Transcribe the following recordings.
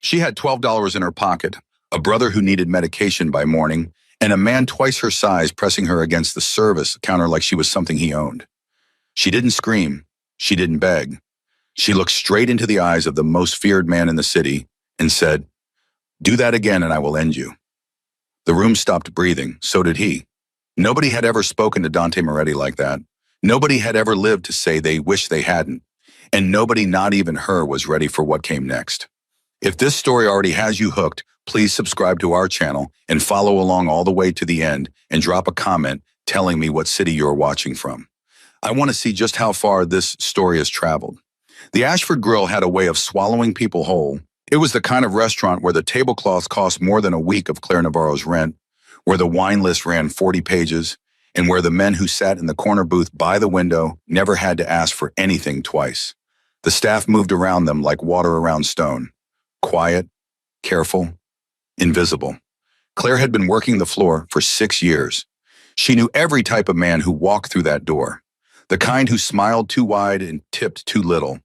She had $12 in her pocket, a brother who needed medication by morning, and a man twice her size pressing her against the service counter like she was something he owned. She didn't scream. She didn't beg. She looked straight into the eyes of the most feared man in the city and said, "Do that again and I will end you." The room stopped breathing. So did he. Nobody had ever spoken to Dante Moretti like that. Nobody had ever lived to say they wished they hadn't. And nobody, not even her, was ready for what came next. If this story already has you hooked, please subscribe to our channel and follow along all the way to the end and drop a comment telling me what city you're watching from. I want to see just how far this story has traveled. The Ashford Grill had a way of swallowing people whole. It was the kind of restaurant where the tablecloths cost more than a week of Claire Navarro's rent, where the wine list ran 40 pages, and where the men who sat in the corner booth by the window never had to ask for anything twice. The staff moved around them like water around stone. Quiet, careful, invisible. Claire had been working the floor for 6 years. She knew every type of man who walked through that door. The kind who smiled too wide and tipped too little.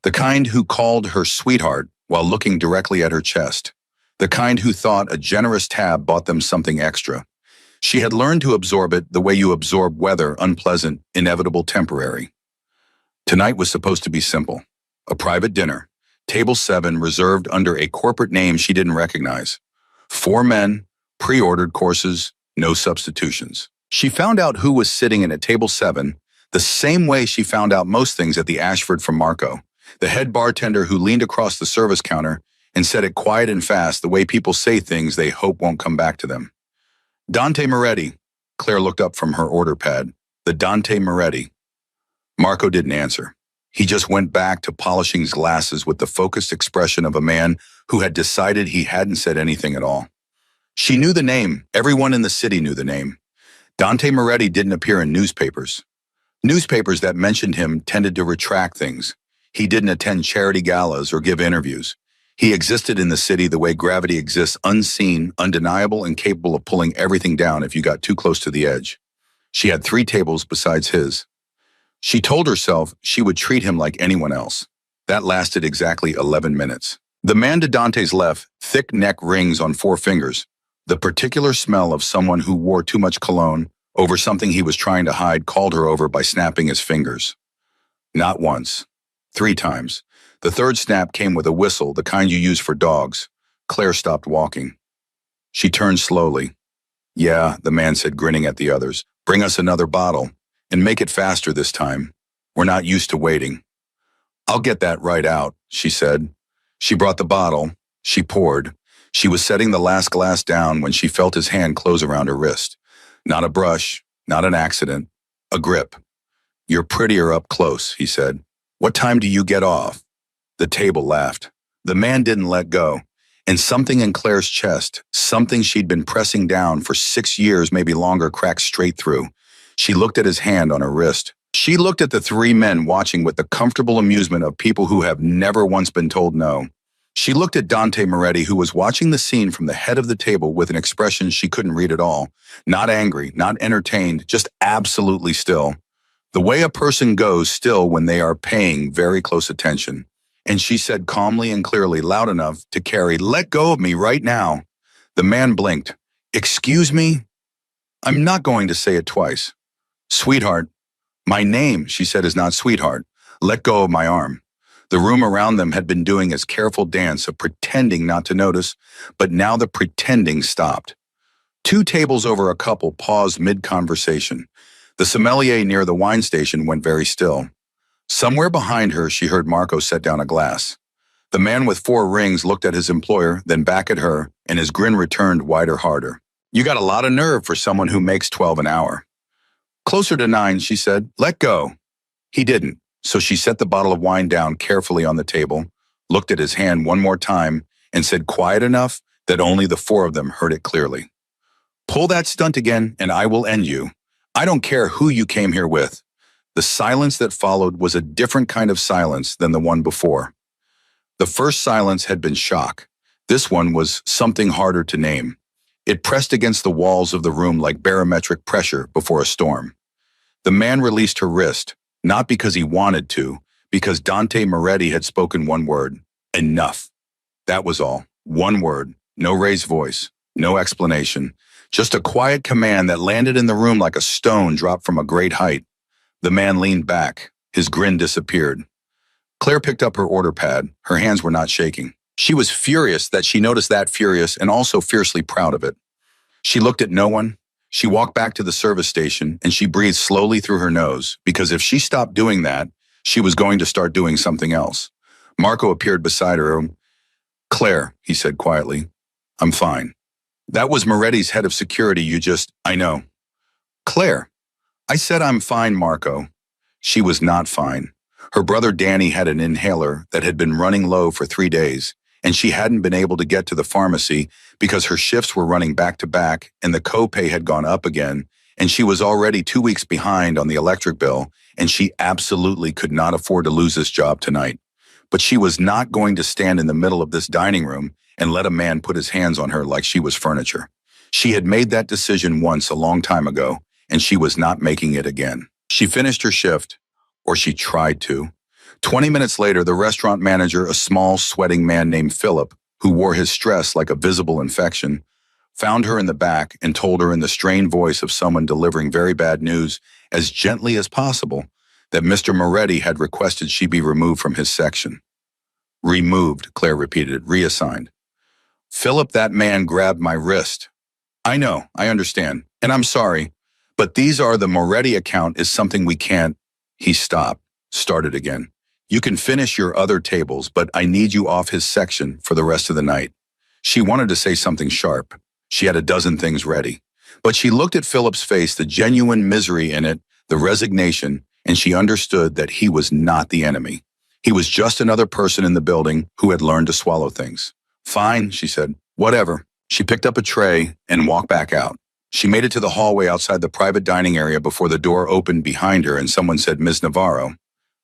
The kind who called her sweetheart while looking directly at her chest. The kind who thought a generous tab bought them something extra. She had learned to absorb it the way you absorb weather, unpleasant, inevitable, temporary. Tonight was supposed to be simple. A private dinner. Table 7 reserved under a corporate name she didn't recognize. 4 men, pre-ordered courses, no substitutions. She found out who was sitting in at table 7 the same way she found out most things at the Ashford from Marco, the head bartender who leaned across the service counter and said it quiet and fast the way people say things they hope won't come back to them. Dante Moretti. Claire looked up from her order pad. The Dante Moretti. Marco didn't answer. He just went back to polishing his glasses with the focused expression of a man who had decided he hadn't said anything at all. She knew the name. Everyone in the city knew the name. Dante Moretti didn't appear in newspapers. Newspapers that mentioned him tended to retract things. He didn't attend charity galas or give interviews. He existed in the city the way gravity exists, unseen, undeniable, and capable of pulling everything down if you got too close to the edge. She had 3 tables besides his. She told herself she would treat him like anyone else. That lasted exactly 11 minutes. The man to Dante's left, thick neck rings on 4 fingers, the particular smell of someone who wore too much cologne over something he was trying to hide, called her over by snapping his fingers. Not once. 3 times. The 3rd snap came with a whistle, the kind you use for dogs. Claire stopped walking. She turned slowly. "Yeah," the man said, grinning at the others. "Bring us another bottle. And make it faster this time. We're not used to waiting." "I'll get that right out," she said. She brought the bottle. She poured. She was setting the last glass down when she felt his hand close around her wrist. Not a brush, not an accident, a grip. "You're prettier up close," he said. "What time do you get off?" The table laughed. The man didn't let go. And something in Claire's chest, something she'd been pressing down for 6 years, maybe longer, cracked straight through. She looked at his hand on her wrist. She looked at the 3 men watching with the comfortable amusement of people who have never once been told no. She looked at Dante Moretti, who was watching the scene from the head of the table with an expression she couldn't read at all. Not angry, not entertained, just absolutely still. The way a person goes still when they are paying very close attention. And she said calmly and clearly, loud enough to carry, "Let go of me right now." The man blinked. "Excuse me?" "I'm not going to say it twice." "Sweetheart." "My name," she said, "is not sweetheart. Let go of my arm." The room around them had been doing its careful dance of pretending not to notice, but now the pretending stopped. 2 tables over a couple paused mid-conversation. The sommelier near the wine station went very still. Somewhere behind her, she heard Marco set down a glass. The man with 4 rings looked at his employer, then back at her, and his grin returned wider, harder. "You got a lot of nerve for someone who makes 12 an hour." "Closer to 9, she said. "Let go." He didn't, so she set the bottle of wine down carefully on the table, looked at his hand one more time, and said quiet enough that only the 4 of them heard it clearly. "Pull that stunt again, and I will end you. I don't care who you came here with." The silence that followed was a different kind of silence than the one before. The first silence had been shock. This one was something harder to name. It pressed against the walls of the room like barometric pressure before a storm. The man released her wrist, not because he wanted to, because Dante Moretti had spoken one word: enough. That was all. One word, no raised voice, no explanation, just a quiet command that landed in the room like a stone dropped from a great height. The man leaned back. His grin disappeared. Claire picked up her order pad. Her hands were not shaking. She was furious that she noticed that furious and also fiercely proud of it. She looked at no one. She walked back to the service station and she breathed slowly through her nose because if she stopped doing that, she was going to start doing something else. Marco appeared beside her. Claire, he said quietly, I'm fine. That was Moretti's head of security. I know. Claire, I said I'm fine, Marco. She was not fine. Her brother Danny had an inhaler that had been running low for 3 days, and she hadn't been able to get to the pharmacy because her shifts were running back to back and the copay had gone up again, and she was already 2 weeks behind on the electric bill, and she absolutely could not afford to lose this job tonight. But she was not going to stand in the middle of this dining room and let a man put his hands on her like she was furniture. She had made that decision once a long time ago, and she was not making it again. She finished her shift, or she tried to. 20 minutes later, the restaurant manager, a small, sweating man named Philip, who wore his stress like a visible infection, found her in the back and told her in the strained voice of someone delivering very bad news, as gently as possible, that Mr. Moretti had requested she be removed from his section. Removed, Claire repeated, reassigned. Philip, that man grabbed my wrist. I know, I understand, and I'm sorry, but the Moretti account is something we can't. He stopped, started again. You can finish your other tables, but I need you off his section for the rest of the night. She wanted to say something sharp. She had a dozen things ready. But she looked at Philip's face, the genuine misery in it, the resignation, and she understood that he was not the enemy. He was just another person in the building who had learned to swallow things. Fine, she said. Whatever. She picked up a tray and walked back out. She made it to the hallway outside the private dining area before the door opened behind her and someone said, Ms. Navarro.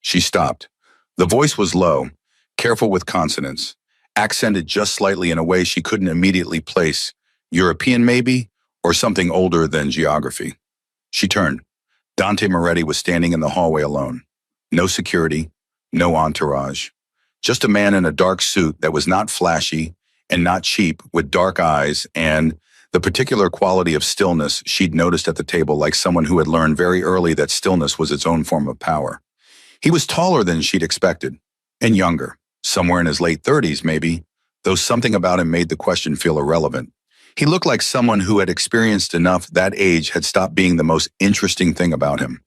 She stopped. The voice was low, careful with consonants, accented just slightly in a way she couldn't immediately place. European maybe, or something older than geography. She turned. Dante Moretti was standing in the hallway alone. No security, no entourage. Just a man in a dark suit that was not flashy and not cheap, with dark eyes and the particular quality of stillness she'd noticed at the table, like someone who had learned very early that stillness was its own form of power. He was taller than she'd expected, and younger, somewhere in his late 30s maybe, though something about him made the question feel irrelevant. He looked like someone who had experienced enough that age had stopped being the most interesting thing about him.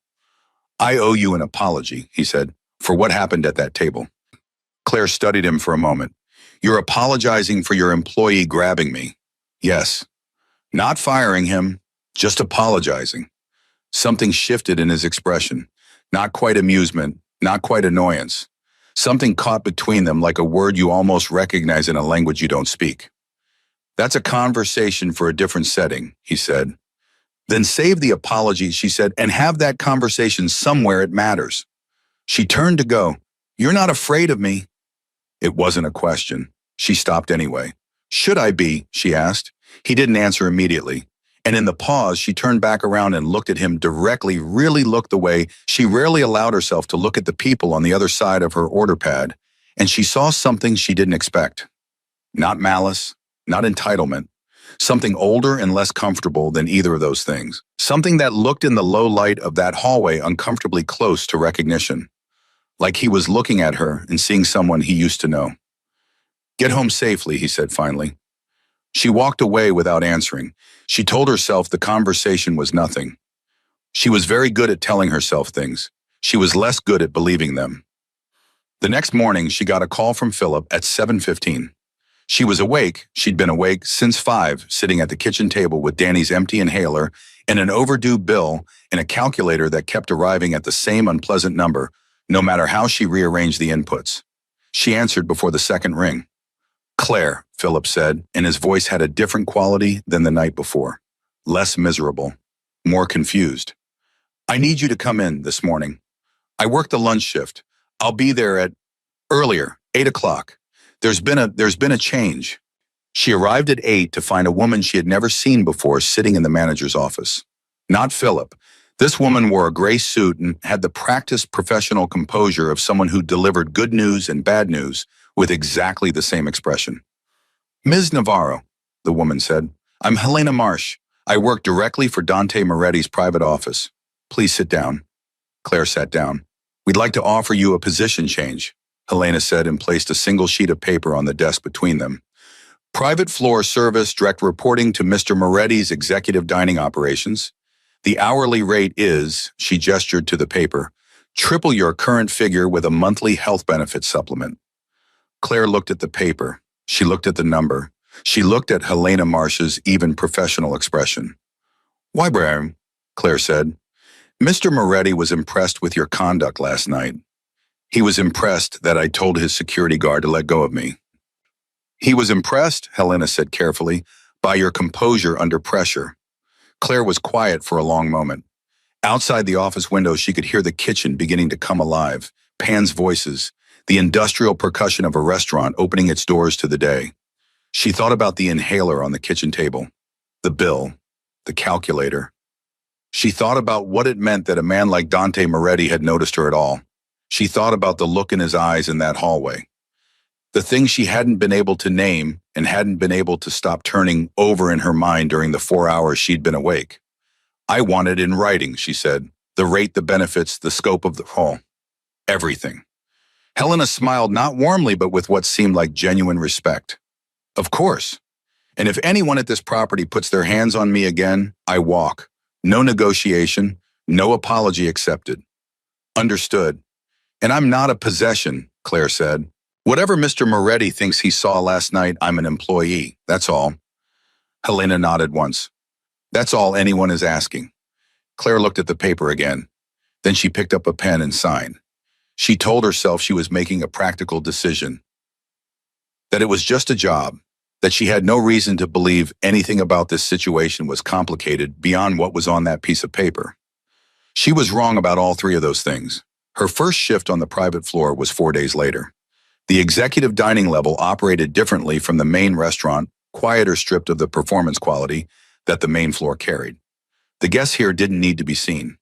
I owe you an apology, he said, for what happened at that table. Claire studied him for a moment. You're apologizing for your employee grabbing me. Yes. Not firing him, just apologizing. Something shifted in his expression. Not quite amusement, not quite annoyance. Something caught between them like a word you almost recognize in a language you don't speak. That's a conversation for a different setting, he said. Then save the apology, she said, and have that conversation somewhere it matters. She turned to go. You're not afraid of me? It wasn't a question. She stopped anyway. Should I be? She asked. He didn't answer immediately. And in the pause, she turned back around and looked at him directly, really looked the way she rarely allowed herself to look at the people on the other side of her order pad, and she saw something she didn't expect. Not malice, not entitlement. Something older and less comfortable than either of those things. Something that looked in the low light of that hallway uncomfortably close to recognition. Like he was looking at her and seeing someone he used to know. Get home safely, he said finally. She walked away without answering. She told herself the conversation was nothing. She was very good at telling herself things. She was less good at believing them. The next morning, she got a call from Philip at 7:15. She was awake. She'd been awake since 5, sitting at the kitchen table with Danny's empty inhaler and an overdue bill and a calculator that kept arriving at the same unpleasant number, no matter how she rearranged the inputs. She answered before the second ring. Claire, Philip said, and his voice had a different quality than the night before. Less miserable, more confused. I need you to come in this morning. I work the lunch shift. I'll be there at earlier, 8 o'clock. There's been a change. She arrived at 8 to find a woman she had never seen before sitting in the manager's office. Not Philip. This woman wore a gray suit and had the practiced professional composure of someone who delivered good news and bad news with exactly the same expression. Ms. Navarro, the woman said. I'm Helena Marsh. I work directly for Dante Moretti's private office. Please sit down. Claire sat down. We'd like to offer you a position change, Helena said and placed a single sheet of paper on the desk between them. Private floor service, direct reporting to Mr. Moretti's executive dining operations. The hourly rate is, she gestured to the paper, triple your current figure with a monthly health benefit supplement. Claire looked at the paper. She looked at the number. She looked at Helena Marsh's even professional expression. Why, Brian? Claire said. Mr. Moretti was impressed with your conduct last night. He was impressed that I told his security guard to let go of me. He was impressed, Helena said carefully, by your composure under pressure. Claire was quiet for a long moment. Outside the office window, she could hear the kitchen beginning to come alive, Pan's voices, the industrial percussion of a restaurant opening its doors to the day. She thought about the inhaler on the kitchen table, the bill, the calculator. She thought about what it meant that a man like Dante Moretti had noticed her at all. She thought about the look in his eyes in that hallway. The things she hadn't been able to name and hadn't been able to stop turning over in her mind during the 4 hours she'd been awake. I want it in writing, she said. The rate, the benefits, the scope of the call. Everything. Helena smiled not warmly but with what seemed like genuine respect. Of course. And if anyone at this property puts their hands on me again, I walk. No negotiation, no apology accepted. Understood. And I'm not a possession, Claire said. Whatever Mr. Moretti thinks he saw last night, I'm an employee, that's all. Helena nodded once. That's all anyone is asking. Claire looked at the paper again. Then she picked up a pen and signed. She told herself she was making a practical decision. That it was just a job. That she had no reason to believe anything about this situation was complicated beyond what was on that piece of paper. She was wrong about all three of those things. Her first shift on the private floor was 4 days later. The executive dining level operated differently from the main restaurant, quieter stripped of the performance quality that the main floor carried. The guests here didn't need to be seen.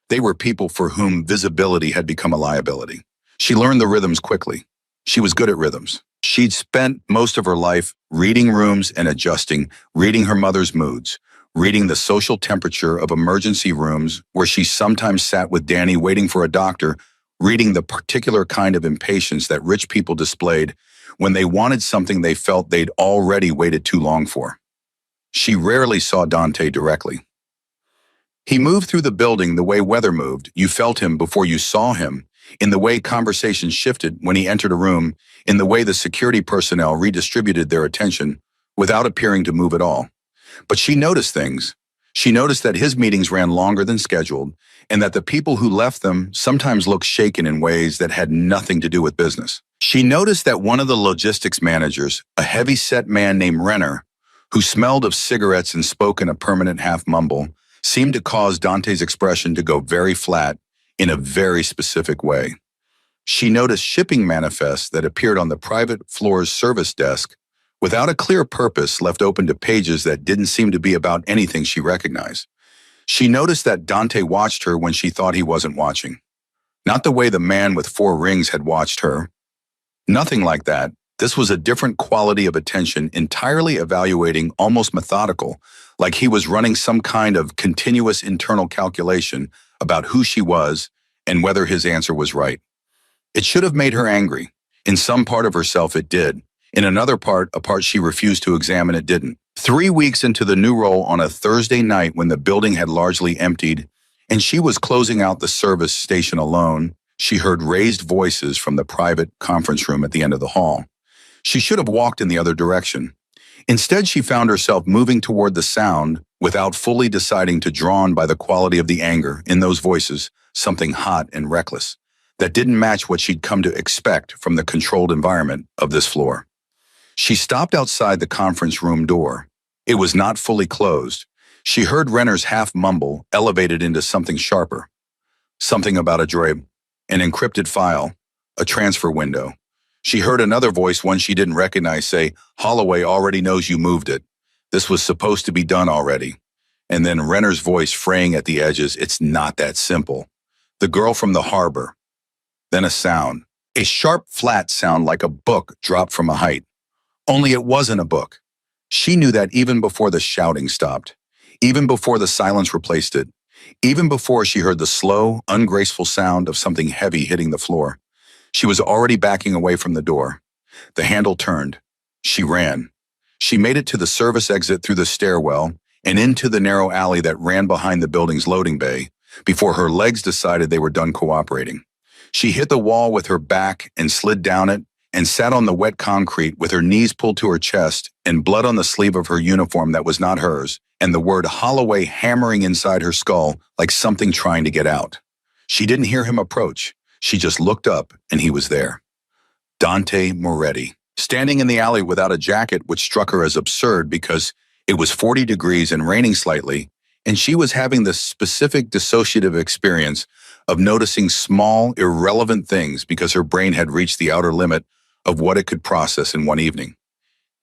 They were people for whom visibility had become a liability. She learned the rhythms quickly. She was good at rhythms. She'd spent most of her life reading rooms and adjusting, reading her mother's moods, reading the social temperature of emergency rooms where she sometimes sat with Danny waiting for a doctor, reading the particular kind of impatience that rich people displayed when they wanted something they felt they'd already waited too long for. She rarely saw Dante directly. He moved through the building the way weather moved. You felt him before you saw him, in the way conversations shifted when he entered a room, in the way the security personnel redistributed their attention without appearing to move at all. But she noticed things. She noticed that his meetings ran longer than scheduled, and that the people who left them sometimes looked shaken in ways that had nothing to do with business. She noticed that one of the logistics managers, a heavy-set man named Renner, who smelled of cigarettes and spoke in a permanent half-mumble, seemed to cause Dante's expression to go very flat in a very specific way. She noticed shipping manifests that appeared on the private floor's service desk without a clear purpose, left open to pages that didn't seem to be about anything she recognized. She noticed that Dante watched her when she thought he wasn't watching. Not the way the man with 4 rings had watched her. Nothing like that. This was a different quality of attention, entirely evaluating, almost methodical, like he was running some kind of continuous internal calculation about who she was and whether his answer was right. It should have made her angry. In some part of herself it did. In another part, a part she refused to examine, it didn't. 3 weeks into the new role on a Thursday night when the building had largely emptied and she was closing out the service station alone, she heard raised voices from the private conference room at the end of the hall. She should have walked in the other direction. Instead, she found herself moving toward the sound without fully deciding to, drawn by the quality of the anger in those voices, something hot and reckless, that didn't match what she'd come to expect from the controlled environment of this floor. She stopped outside the conference room door. It was not fully closed. She heard Renner's half-mumble elevated into something sharper. Something about a drawer, an encrypted file, a transfer window. She heard another voice, one she didn't recognize, say, "Holloway already knows you moved it. This was supposed to be done already." And then Renner's voice fraying at the edges, "It's not that simple. The girl from the harbor." Then a sound, a sharp, flat sound like a book dropped from a height. Only it wasn't a book. She knew that even before the shouting stopped, even before the silence replaced it, even before she heard the slow, ungraceful sound of something heavy hitting the floor. She was already backing away from the door. The handle turned. She ran. She made it to the service exit through the stairwell and into the narrow alley that ran behind the building's loading bay before her legs decided they were done cooperating. She hit the wall with her back and slid down it and sat on the wet concrete with her knees pulled to her chest and blood on the sleeve of her uniform that was not hers and the word Holloway hammering inside her skull like something trying to get out. She didn't hear him approach. She just looked up and he was there. Dante Moretti, standing in the alley without a jacket, which struck her as absurd because it was 40 degrees and raining slightly, and she was having the specific dissociative experience of noticing small, irrelevant things because her brain had reached the outer limit of what it could process in one evening.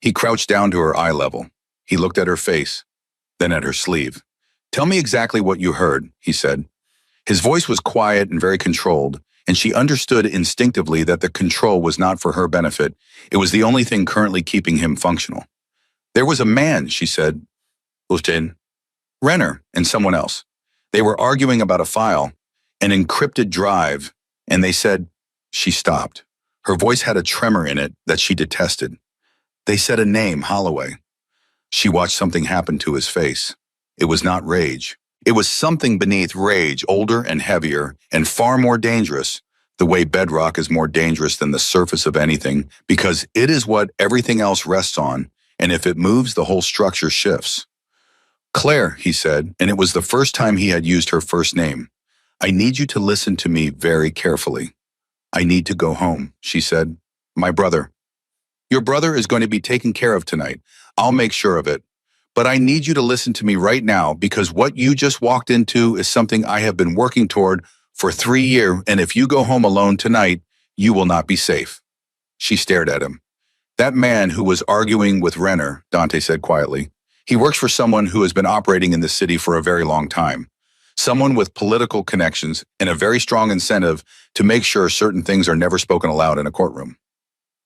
He crouched down to her eye level. He looked at her face, then at her sleeve. "Tell me exactly what you heard," he said. His voice was quiet and very controlled, and she understood instinctively that the control was not for her benefit. It was the only thing currently keeping him functional. "There was a man," she said, "Lieutenant Renner and someone else. They were arguing about a file, an encrypted drive, and they said—" She stopped. Her voice had a tremor in it that she detested. "They said a name, Holloway." She watched something happen to his face. It was not rage. It was something beneath rage, older and heavier, and far more dangerous, the way bedrock is more dangerous than the surface of anything, because it is what everything else rests on, and if it moves, the whole structure shifts. "Claire," he said, and it was the first time he had used her first name. "I need you to listen to me very carefully." "I need to go home," she said. "My brother." "Your brother is going to be taken care of tonight. I'll make sure of it. But I need you to listen to me right now because what you just walked into is something I have been working toward for 3 years, and if you go home alone tonight, you will not be safe." She stared at him. "That man who was arguing with Renner," Dante said quietly, "he works for someone who has been operating in the city for a very long time. Someone with political connections and a very strong incentive to make sure certain things are never spoken aloud in a courtroom."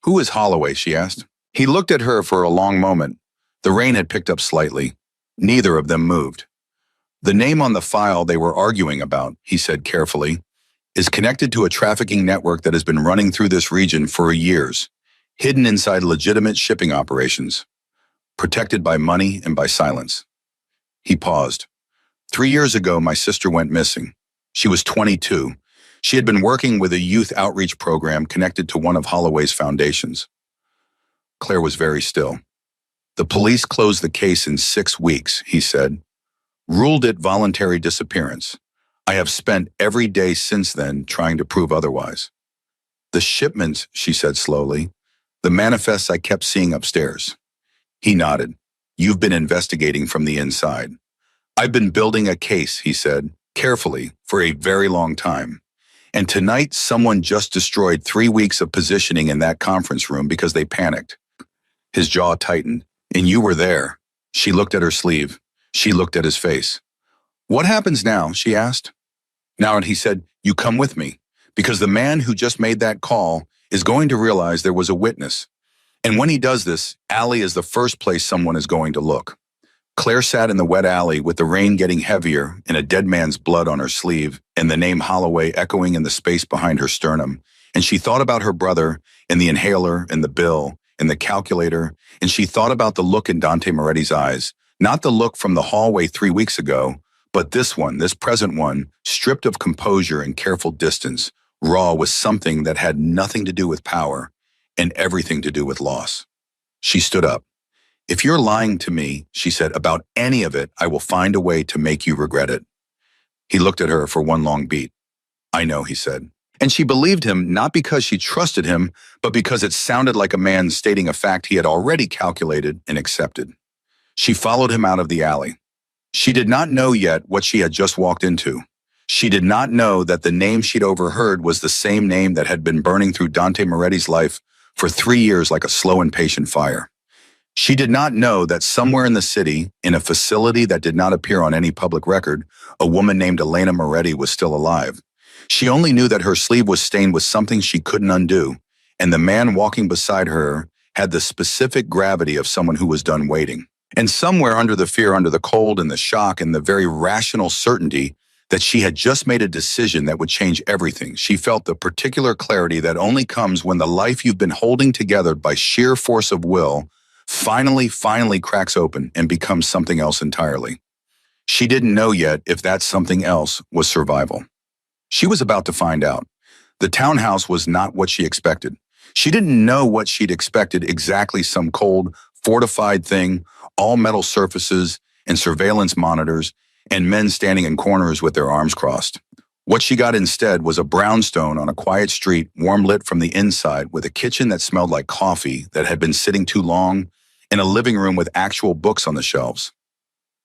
"Who is Holloway?" she asked. He looked at her for a long moment. The rain had picked up slightly. Neither of them moved. "The name on the file they were arguing about," he said carefully, "is connected to a trafficking network that has been running through this region for years, hidden inside legitimate shipping operations, protected by money and by silence." He paused. 3 years ago, my sister went missing. She was 22. She had been working with a youth outreach program connected to one of Holloway's foundations. Claire was very still. "The police closed the case in 6 weeks," he said. "Ruled it voluntary disappearance. I have spent every day since then trying to prove otherwise." "The shipments," she said slowly. "The manifests I kept seeing upstairs." He nodded. "You've been investigating from the inside." "I've been building a case," he said, carefully, "for a very long time. And tonight someone just destroyed 3 weeks of positioning in that conference room because they panicked." His jaw tightened. "And you were there." She looked at her sleeve. She looked at his face. "What happens now?" she asked. "Now," and he said, "you come with me, because the man who just made that call is going to realize there was a witness. And when he does this, alley is the first place someone is going to look." Claire sat in the wet alley with the rain getting heavier and a dead man's blood on her sleeve and the name Holloway echoing in the space behind her sternum, and she thought about her brother and the inhaler and the bill and the calculator, and she thought about the look in Dante Moretti's eyes, not the look from the hallway 3 weeks ago, but this one, this present one, stripped of composure and careful distance, raw with something that had nothing to do with power and everything to do with loss. She stood up. "If you're lying to me," she said, "about any of it, I will find a way to make you regret it." He looked at her for one long beat. "I know," he said. And she believed him not because she trusted him, but because it sounded like a man stating a fact he had already calculated and accepted. She followed him out of the alley. She did not know yet what she had just walked into. She did not know that the name she'd overheard was the same name that had been burning through Dante Moretti's life for 3 years like a slow and patient fire. She did not know that somewhere in the city, in a facility that did not appear on any public record, a woman named Elena Moretti was still alive. She only knew that her sleeve was stained with something she couldn't undo, and the man walking beside her had the specific gravity of someone who was done waiting. And somewhere under the fear, under the cold and the shock and the very rational certainty that she had just made a decision that would change everything, she felt the particular clarity that only comes when the life you've been holding together by sheer force of will finally cracks open and becomes something else entirely. She didn't know yet if that something else was survival. She was about to find out. The townhouse was not what she expected. She didn't know what she'd expected exactly, some cold, fortified thing, all metal surfaces and surveillance monitors, and men standing in corners with their arms crossed. What she got instead was a brownstone on a quiet street, warm lit from the inside, with a kitchen that smelled like coffee that had been sitting too long, and a living room with actual books on the shelves.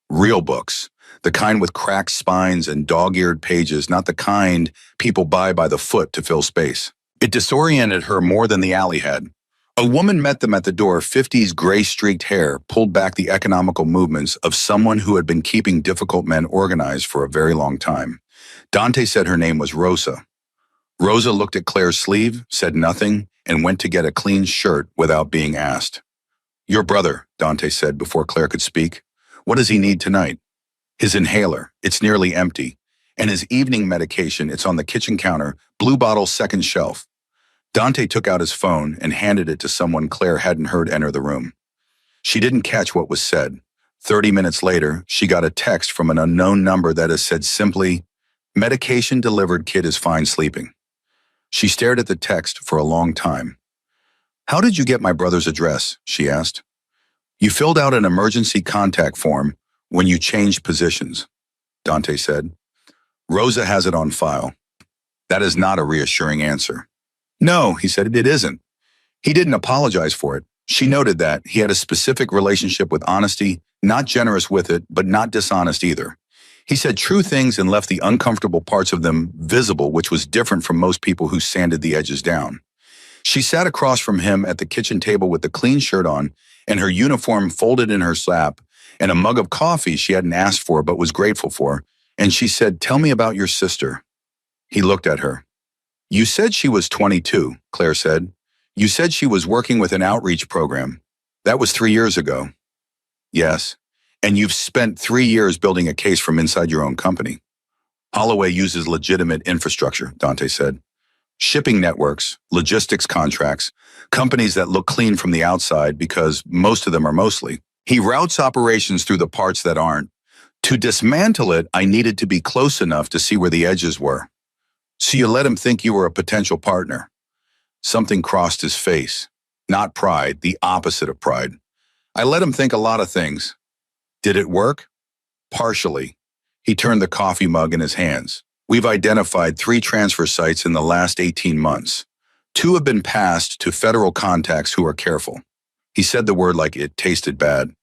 Real books. The kind with cracked spines and dog-eared pages, not the kind people buy by the foot to fill space. It disoriented her more than the alley had. A woman met them at the door, 50s gray-streaked hair pulled back, the economical movements of someone who had been keeping difficult men organized for a very long time. Dante said her name was Rosa. Rosa looked at Claire's sleeve, said nothing, and went to get a clean shirt without being asked. "Your brother," Dante said before Claire could speak. "What does he need tonight?" "His inhaler, it's nearly empty. And his evening medication, it's on the kitchen counter, blue bottle, second shelf." Dante took out his phone and handed it to someone Claire hadn't heard enter the room. She didn't catch what was said. 30 minutes later, she got a text from an unknown number that has said simply, "Medication delivered, kid is fine sleeping." She stared at the text for a long time. "How did you get my brother's address?" she asked. "You filled out an emergency contact form when you changed positions," Dante said. "Rosa has it on file." That is not a reassuring answer. "No," he said, "it isn't." He didn't apologize for it. She noted that he had a specific relationship with honesty, not generous with it, but not dishonest either. He said true things and left the uncomfortable parts of them visible, which was different from most people who sanded the edges down. She sat across from him at the kitchen table with the clean shirt on and her uniform folded in her lap and a mug of coffee she hadn't asked for but was grateful for, and she said, "Tell me about your sister." He looked at her. "You said she was 22, Claire said. "You said she was working with an outreach program. That was 3 years ago." "Yes. And you've spent 3 years building a case from inside your own company." "Holloway uses legitimate infrastructure," Dante said. "Shipping networks, logistics contracts, companies that look clean from the outside because most of them are mostly. He routes operations through the parts that aren't. To dismantle it, I needed to be close enough to see where the edges were." "So you let him think you were a potential partner?" Something crossed his face. Not pride, the opposite of pride. "I let him think a lot of things." "Did it work?" "Partially." He turned the coffee mug in his hands. "We've identified 3 transfer sites in the last 18 months. 2 have been passed to federal contacts who are careful." He said the word like it tasted bad.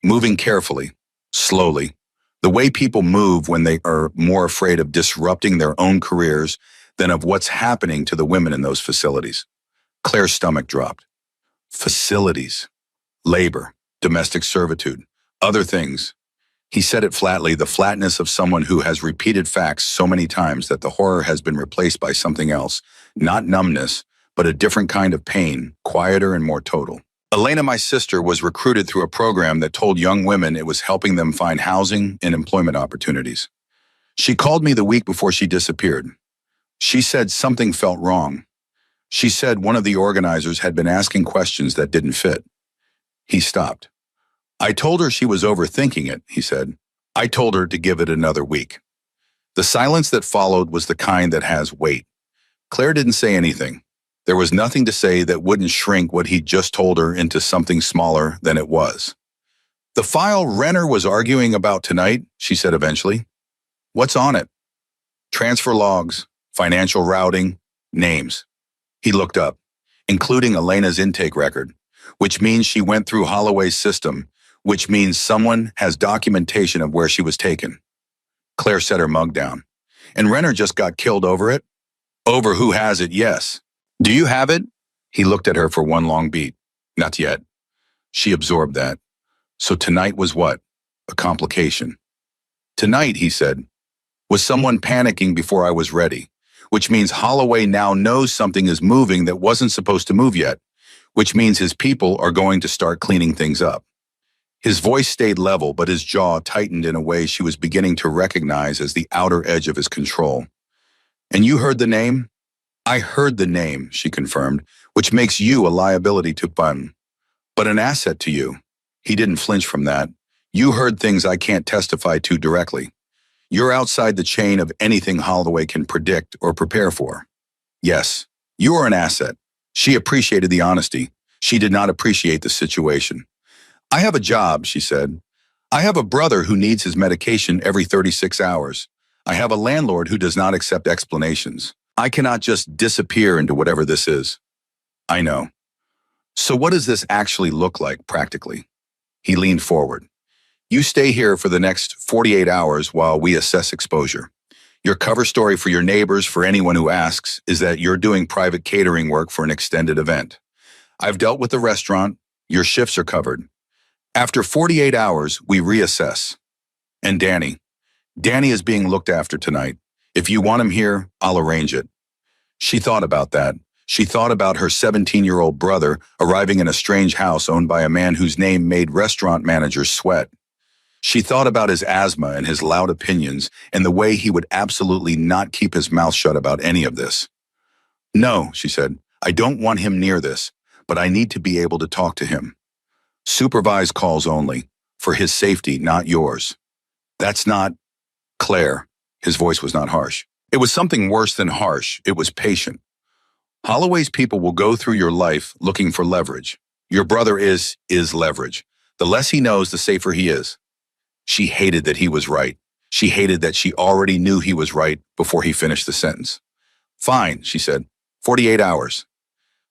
"Moving carefully, slowly. The way people move when they are more afraid of disrupting their own careers than of what's happening to the women in those facilities." Claire's stomach dropped. Facilities. Labor. Domestic servitude. Other things. He said it flatly, the flatness of someone who has repeated facts so many times that the horror has been replaced by something else. Not numbness, but a different kind of pain, quieter and more total. "Elena, my sister, was recruited through a program that told young women it was helping them find housing and employment opportunities. She called me the week before she disappeared. She said something felt wrong. She said one of the organizers had been asking questions that didn't fit." He stopped. "I told her she was overthinking it," he said. "I told her to give it another week." The silence that followed was the kind that has weight. Claire didn't say anything. There was nothing to say that wouldn't shrink what he'd just told her into something smaller than it was. "The file Renner was arguing about tonight," she said eventually. "What's on it?" "Transfer logs, financial routing, names." He looked up, "Including Elena's intake record, which means she went through Holloway's system, which means someone has documentation of where she was taken." Claire set her mug down. "And Renner just got killed over it?" "Over who has it, yes. Do you have it?" He looked at her for one long beat. "Not yet." She absorbed that. So tonight was what? A complication. "Tonight," he said, "was someone panicking before I was ready, which means Holloway now knows something is moving that wasn't supposed to move yet, which means his people are going to start cleaning things up. His voice stayed level, but his jaw tightened in a way she was beginning to recognize as the outer edge of his control. And you heard the name? I heard the name, she confirmed, which makes you a liability to Bun, but an asset to you. He didn't flinch from that. You heard things I can't testify to directly. You're outside the chain of anything Holloway can predict or prepare for. Yes, you are an asset. She appreciated the honesty. She did not appreciate the situation. I have a job, she said. I have a brother who needs his medication every 36 hours. I have a landlord who does not accept explanations. I cannot just disappear into whatever this is. I know. So what does this actually look like practically? He leaned forward. You stay here for the next 48 hours while we assess exposure. Your cover story for your neighbors, for anyone who asks, is that you're doing private catering work for an extended event. I've dealt with the restaurant. Your shifts are covered. After 48 hours, we reassess. And Danny is being looked after tonight. If you want him here, I'll arrange it. She thought about that. She thought about her 17-year-old brother arriving in a strange house owned by a man whose name made restaurant managers sweat. She thought about his asthma and his loud opinions and the way he would absolutely not keep his mouth shut about any of this. No, she said, I don't want him near this, but I need to be able to talk to him. Supervised calls only, for his safety, not yours. That's not Claire. His voice was not harsh. It was something worse than harsh. It was patient. Holloway's people will go through your life looking for leverage. Your brother is leverage. The less he knows, the safer he is. She hated that he was right. She hated that she already knew he was right before he finished the sentence. Fine, she said. 48 hours.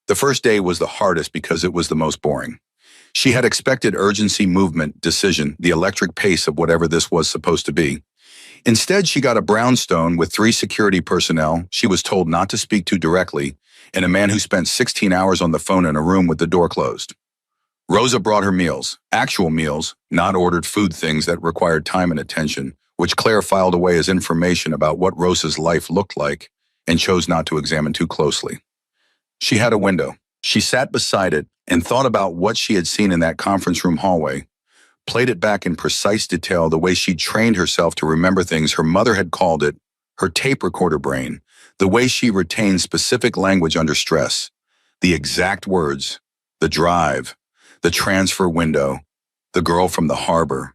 The first day was the hardest because it was the most boring. She had expected urgency, movement, decision, the electric pace of whatever this was supposed to be. Instead, she got a brownstone with 3 security personnel she was told not to speak to directly, and a man who spent 16 hours on the phone in a room with the door closed. Rosa brought her meals, actual meals, not ordered food things that required time and attention, which Claire filed away as information about what Rosa's life looked like and chose not to examine too closely. She had a window. She sat beside it and thought about what she had seen in that conference room hallway, played it back in precise detail the way she'd trained herself to remember things her mother had called it, her tape recorder brain, the way she retained specific language under stress, the exact words, the drive, the transfer window, the girl from the harbor,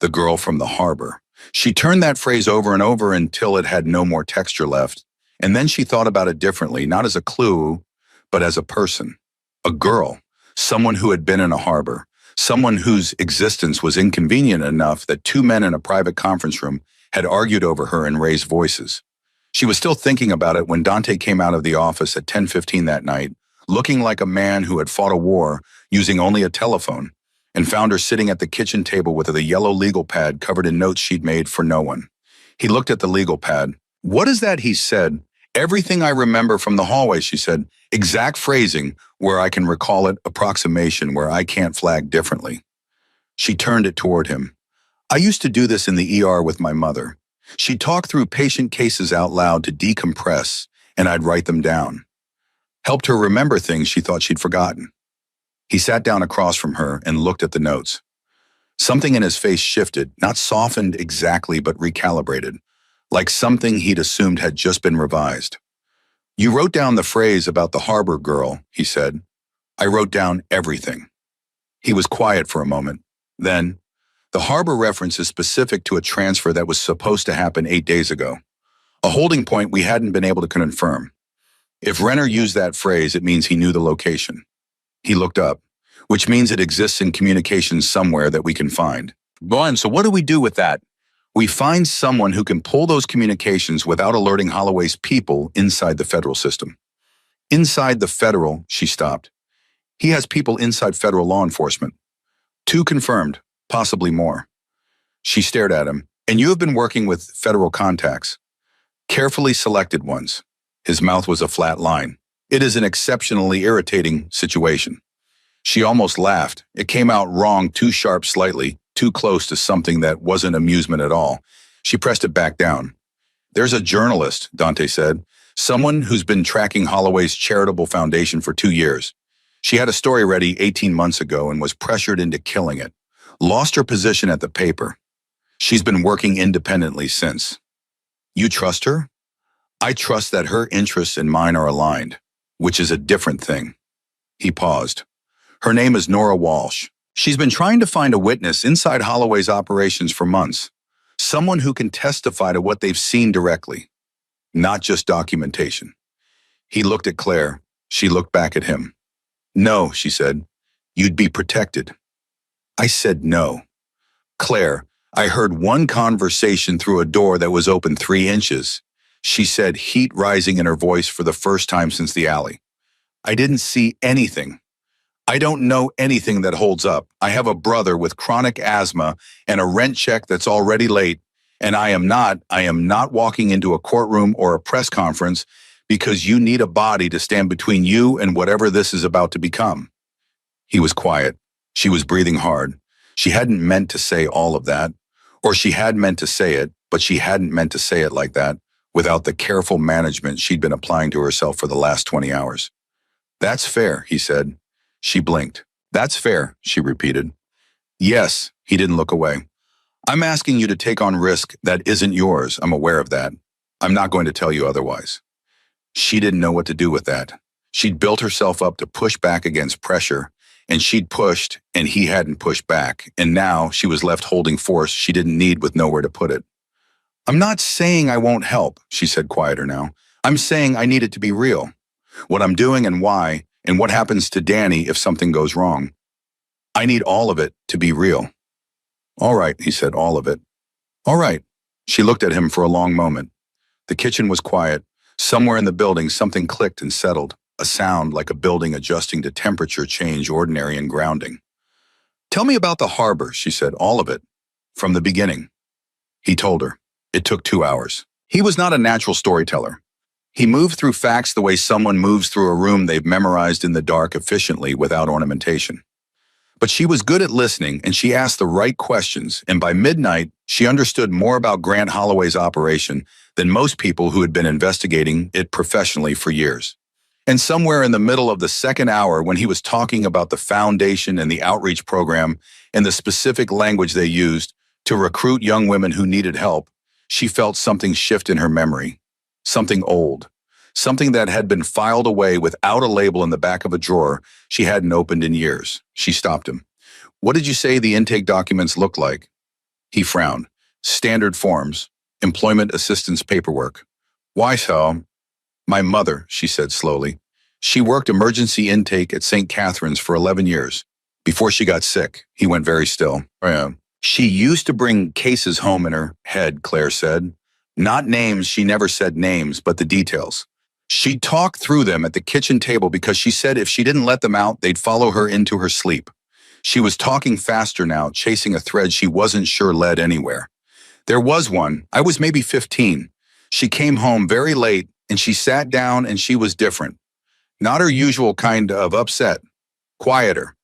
the girl from the harbor. She turned that phrase over and over until it had no more texture left, and then she thought about it differently, not as a clue, but as a person, a girl, someone who had been in a harbor, someone whose existence was inconvenient enough that 2 men in a private conference room had argued over her and raised voices. She was still thinking about it when Dante came out of the office at 10:15 that night, looking like a man who had fought a war using only a telephone, and found her sitting at the kitchen table with a yellow legal pad covered in notes she'd made for no one. He looked at the legal pad. What is that? He said. Everything I remember from the hallway, she said. Exact phrasing where I can recall it, approximation where I can't flag differently. She turned it toward him. I used to do this in the ER with my mother. She'd talk through patient cases out loud to decompress, and I'd write them down. Helped her remember things she thought she'd forgotten. He sat down across from her and looked at the notes. Something in his face shifted, not softened exactly, but recalibrated, like something he'd assumed had just been revised. You wrote down the phrase about the harbor girl, he said. I wrote down everything. He was quiet for a moment. Then, the harbor reference is specific to a transfer that was supposed to happen 8 days ago, a holding point we hadn't been able to confirm. If Renner used that phrase, it means he knew the location. He looked up, which means it exists in communications somewhere that we can find. Glenn, so what do we do with that? We find someone who can pull those communications without alerting Holloway's people inside the federal system. Inside the federal, she stopped. He has people inside federal law enforcement. 2 confirmed, possibly more. She stared at him. And you have been working with federal contacts. Carefully selected ones. His mouth was a flat line. It is an exceptionally irritating situation. She almost laughed. It came out wrong, too sharp slightly, too close to something that wasn't amusement at all. She pressed it back down. There's a journalist, Dante said. Someone who's been tracking Holloway's charitable foundation for 2 years. She had a story ready 18 months ago and was pressured into killing it. Lost her position at the paper. She's been working independently since. You trust her? I trust that her interests and mine are aligned, which is a different thing. He paused. Her name is Nora Walsh. She's been trying to find a witness inside Holloway's operations for months. Someone who can testify to what they've seen directly, not just documentation. He looked at Claire. She looked back at him. No, she said. You'd be protected. I said no. Claire, I heard one conversation through a door that was open 3 inches. She said, heat rising in her voice for the first time since the alley. I didn't see anything. I don't know anything that holds up. I have a brother with chronic asthma and a rent check that's already late, and I am not walking into a courtroom or a press conference because you need a body to stand between you and whatever this is about to become. He was quiet. She was breathing hard. She hadn't meant to say all of that, or she had meant to say it, but she hadn't meant to say it like that without the careful management she'd been applying to herself for the last 20 hours. That's fair, he said. She blinked. That's fair, she repeated. Yes, he didn't look away. I'm asking you to take on risk that isn't yours. I'm aware of that. I'm not going to tell you otherwise. She didn't know what to do with that. She'd built herself up to push back against pressure, and she'd pushed, and he hadn't pushed back, and now she was left holding force she didn't need with nowhere to put it. I'm not saying I won't help, she said quieter now. I'm saying I need it to be real. What I'm doing and why, and what happens to Danny if something goes wrong. I need all of it to be real. All right, he said, all of it. All right. She looked at him for a long moment. The kitchen was quiet. Somewhere in the building, something clicked and settled, a sound like a building adjusting to temperature change, ordinary and grounding. Tell me about the harbor, she said, all of it, from the beginning. He told her. It took 2 hours. He was not a natural storyteller. He moved through facts the way someone moves through a room they've memorized in the dark efficiently without ornamentation. But she was good at listening, and she asked the right questions, and by midnight, she understood more about Grant Holloway's operation than most people who had been investigating it professionally for years. And somewhere in the middle of the second hour, when he was talking about the foundation and the outreach program and the specific language they used to recruit young women who needed help, she felt something shift in her memory. Something old, something that had been filed away without a label in the back of a drawer she hadn't opened in years. She stopped him. What did you say the intake documents looked like? He frowned. Standard forms, employment assistance paperwork. Why so? My mother, she said slowly. She worked emergency intake at St. Catherine's for 11 years. Before she got sick, he went very still. She used to bring cases home in her head, Claire said. Not names, she never said names, but the details. She'd talk through them at the kitchen table because she said if she didn't let them out, they'd follow her into her sleep. She was talking faster now, chasing a thread she wasn't sure led anywhere. There was one. I was maybe 15. She came home very late, and she sat down, and she was different. Not her usual kind of upset. Quieter.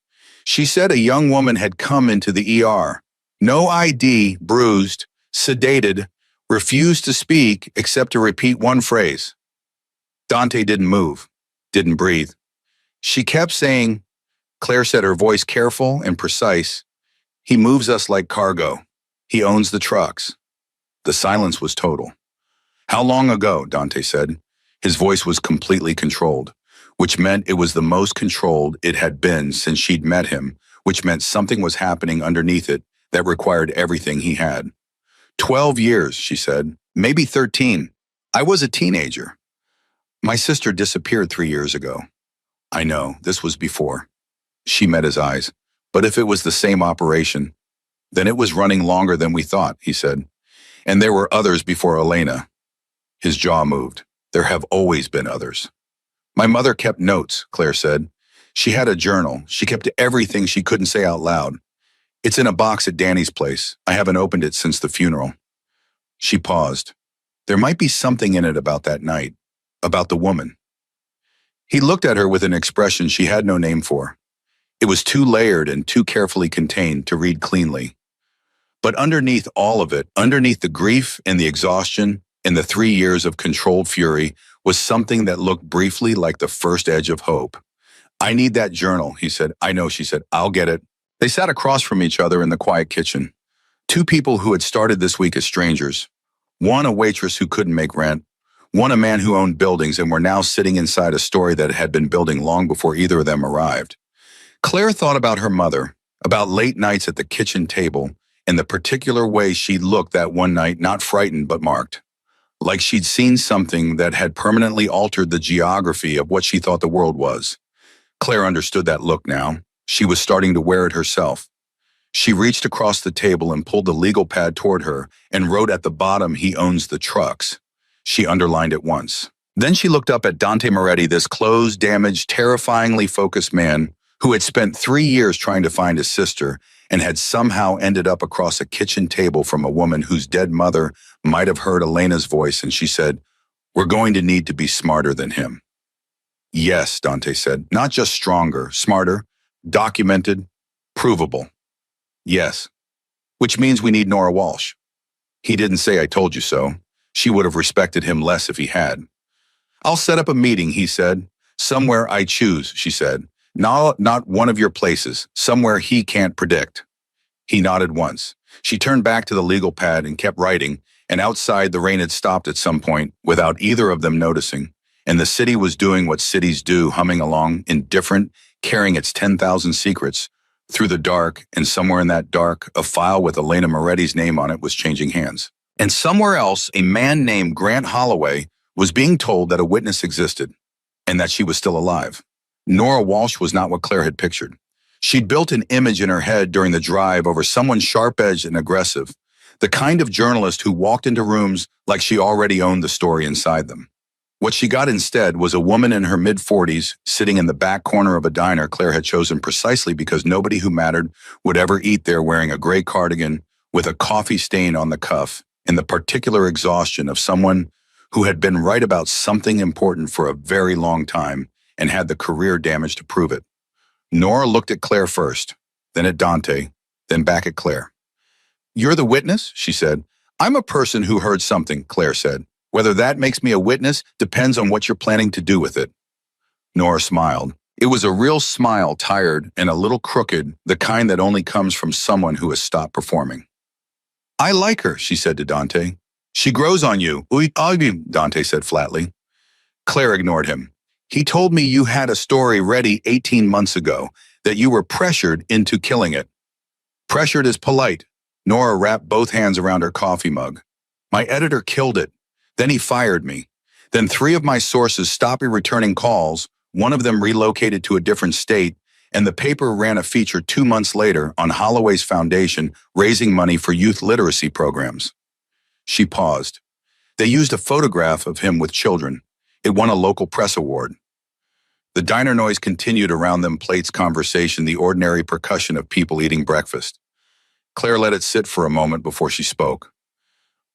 She said a young woman had come into the ER. No ID, bruised, sedated, refused to speak except to repeat one phrase. Dante didn't move, didn't breathe. She kept saying, Claire said, her voice careful and precise, he moves us like cargo. He owns the trucks. The silence was total. How long ago, Dante said. His voice was completely controlled, which meant it was the most controlled it had been since she'd met him, which meant something was happening underneath it that required everything he had. 12 years, she said, maybe 13. I was a teenager. My sister disappeared 3 years ago. I know, this was before. She met his eyes. But if it was the same operation, then it was running longer than we thought, he said. And there were others before Elena. His jaw moved. There have always been others. My mother kept notes, Claire said. She had a journal. She kept everything she couldn't say out loud. It's in a box at Danny's place. I haven't opened it since the funeral. She paused. There might be something in it about that night, about the woman. He looked at her with an expression she had no name for. It was too layered and too carefully contained to read cleanly. But underneath all of it, underneath the grief and the exhaustion and the 3 years of controlled fury, was something that looked briefly like the first edge of hope. I need that journal, he said. I know, she said. I'll get it. They sat across from each other in the quiet kitchen. Two people who had started this week as strangers. One a waitress who couldn't make rent. One a man who owned buildings and were now sitting inside a story that had been building long before either of them arrived. Claire thought about her mother, about late nights at the kitchen table, and the particular way she looked that one night, not frightened but marked. Like she'd seen something that had permanently altered the geography of what she thought the world was. Claire understood that look now. She was starting to wear it herself. She reached across the table and pulled the legal pad toward her and wrote at the bottom, "He owns the trucks." She underlined it once. Then she looked up at Dante Moretti, this closed, damaged, terrifyingly focused man who had spent 3 years trying to find his sister and had somehow ended up across a kitchen table from a woman whose dead mother might have heard Elena's voice, and she said, "We're going to need to be smarter than him." "Yes," Dante said, "not just stronger, smarter, documented, provable." "Yes, which means we need Nora Walsh." He didn't say, "I told you so." She would have respected him less if he had. "I'll set up a meeting," he said. "Somewhere I choose," she said. Not one of your places, somewhere he can't predict." He nodded once. She turned back to the legal pad and kept writing, and outside the rain had stopped at some point without either of them noticing, and the city was doing what cities do, humming along, indifferent, carrying its 10,000 secrets. Through the dark, and somewhere in that dark, a file with Elena Moretti's name on it was changing hands. And somewhere else, a man named Grant Holloway was being told that a witness existed, and that she was still alive. Nora Walsh was not what Claire had pictured. She'd built an image in her head during the drive over someone sharp-edged and aggressive, the kind of journalist who walked into rooms like she already owned the story inside them. What she got instead was a woman in her mid-40s sitting in the back corner of a diner Claire had chosen precisely because nobody who mattered would ever eat there, wearing a gray cardigan with a coffee stain on the cuff, and the particular exhaustion of someone who had been right about something important for a very long time and had the career damage to prove it. Nora looked at Claire first, then at Dante, then back at Claire. "You're the witness?" she said. "I'm a person who heard something," Claire said. "Whether that makes me a witness depends on what you're planning to do with it." Nora smiled. It was a real smile, tired and a little crooked, the kind that only comes from someone who has stopped performing. "I like her," she said to Dante. "She grows on you." Dante said flatly. Claire ignored him. "He told me you had a story ready 18 months ago, that you were pressured into killing it." "Pressured is polite." Nora wrapped both hands around her coffee mug. "My editor killed it. Then he fired me. Then 3 of my sources stopped returning calls, one of them relocated to a different state, and the paper ran a feature 2 months later on Holloway's foundation raising money for youth literacy programs." She paused. "They used a photograph of him with children. It won a local press award." The diner noise continued around them, plates, conversation, the ordinary percussion of people eating breakfast. Claire let it sit for a moment before she spoke.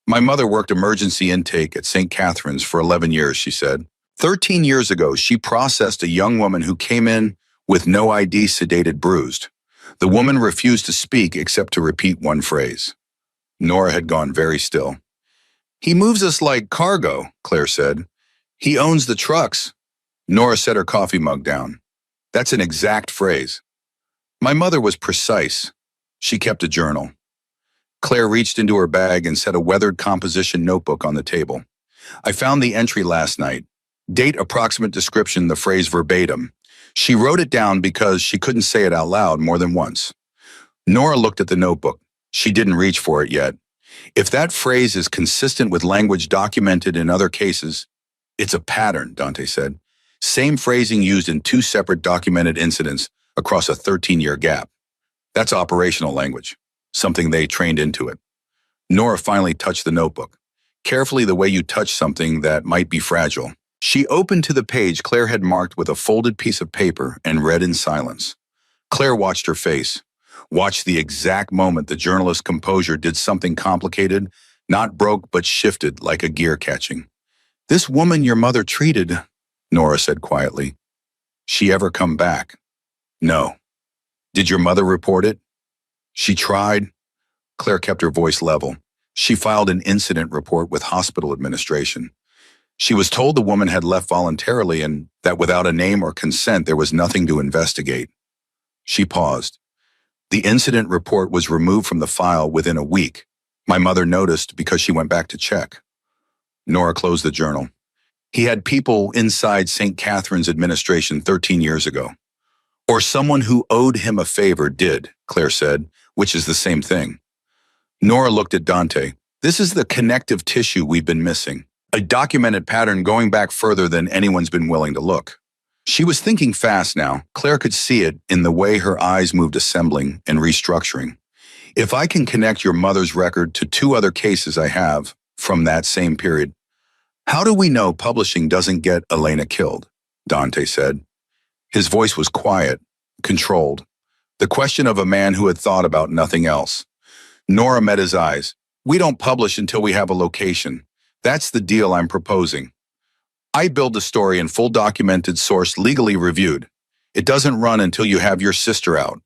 "My mother worked emergency intake at St. Catherine's for 11 years, she said. 13 years ago, she processed a young woman who came in with no ID, sedated, bruised. The woman refused to speak except to repeat one phrase." Nora had gone very still. "He moves us like cargo," Claire said. "He owns the trucks." Nora set her coffee mug down. "That's an exact phrase." "My mother was precise. She kept a journal." Claire reached into her bag and set a weathered composition notebook on the table. "I found the entry last night. Date, approximate description, the phrase verbatim. She wrote it down because she couldn't say it out loud more than once." Nora looked at the notebook. She didn't reach for it yet. "If that phrase is consistent with language documented in other cases, it's a pattern," Dante said. "Same phrasing used in 2 separate documented incidents across a 13-year gap. That's operational language, something they trained into it." Nora finally touched the notebook, carefully the way you touch something that might be fragile. She opened to the page Claire had marked with a folded piece of paper and read in silence. Claire watched her face, watched the exact moment the journalist's composure did something complicated, not broke but shifted like a gear catching. "This woman your mother treated," Nora said quietly. "She ever come back?" "No." "Did your mother report it?" "She tried." Claire kept her voice level. "She filed an incident report with hospital administration. She was told the woman had left voluntarily and that without a name or consent, there was nothing to investigate. She paused. The incident report was removed from the file within a week. My mother noticed because she went back to check. Nora closed the journal. He had people inside St. Catherine's administration 13 years ago. Or someone who owed him a favor did, Claire said, which is the same thing. Nora looked at Dante. This is the connective tissue we've been missing. A documented pattern going back further than anyone's been willing to look. She was thinking fast now. Claire could see it in the way her eyes moved assembling and restructuring. If I can connect your mother's record to 2 other cases I have from that same period, how do we know publishing doesn't get Elena killed? Dante said. His voice was quiet, controlled. The question of a man who had thought about nothing else. Nora met his eyes. We don't publish until we have a location. That's the deal I'm proposing. I build a story in full documented source legally reviewed. It doesn't run until you have your sister out.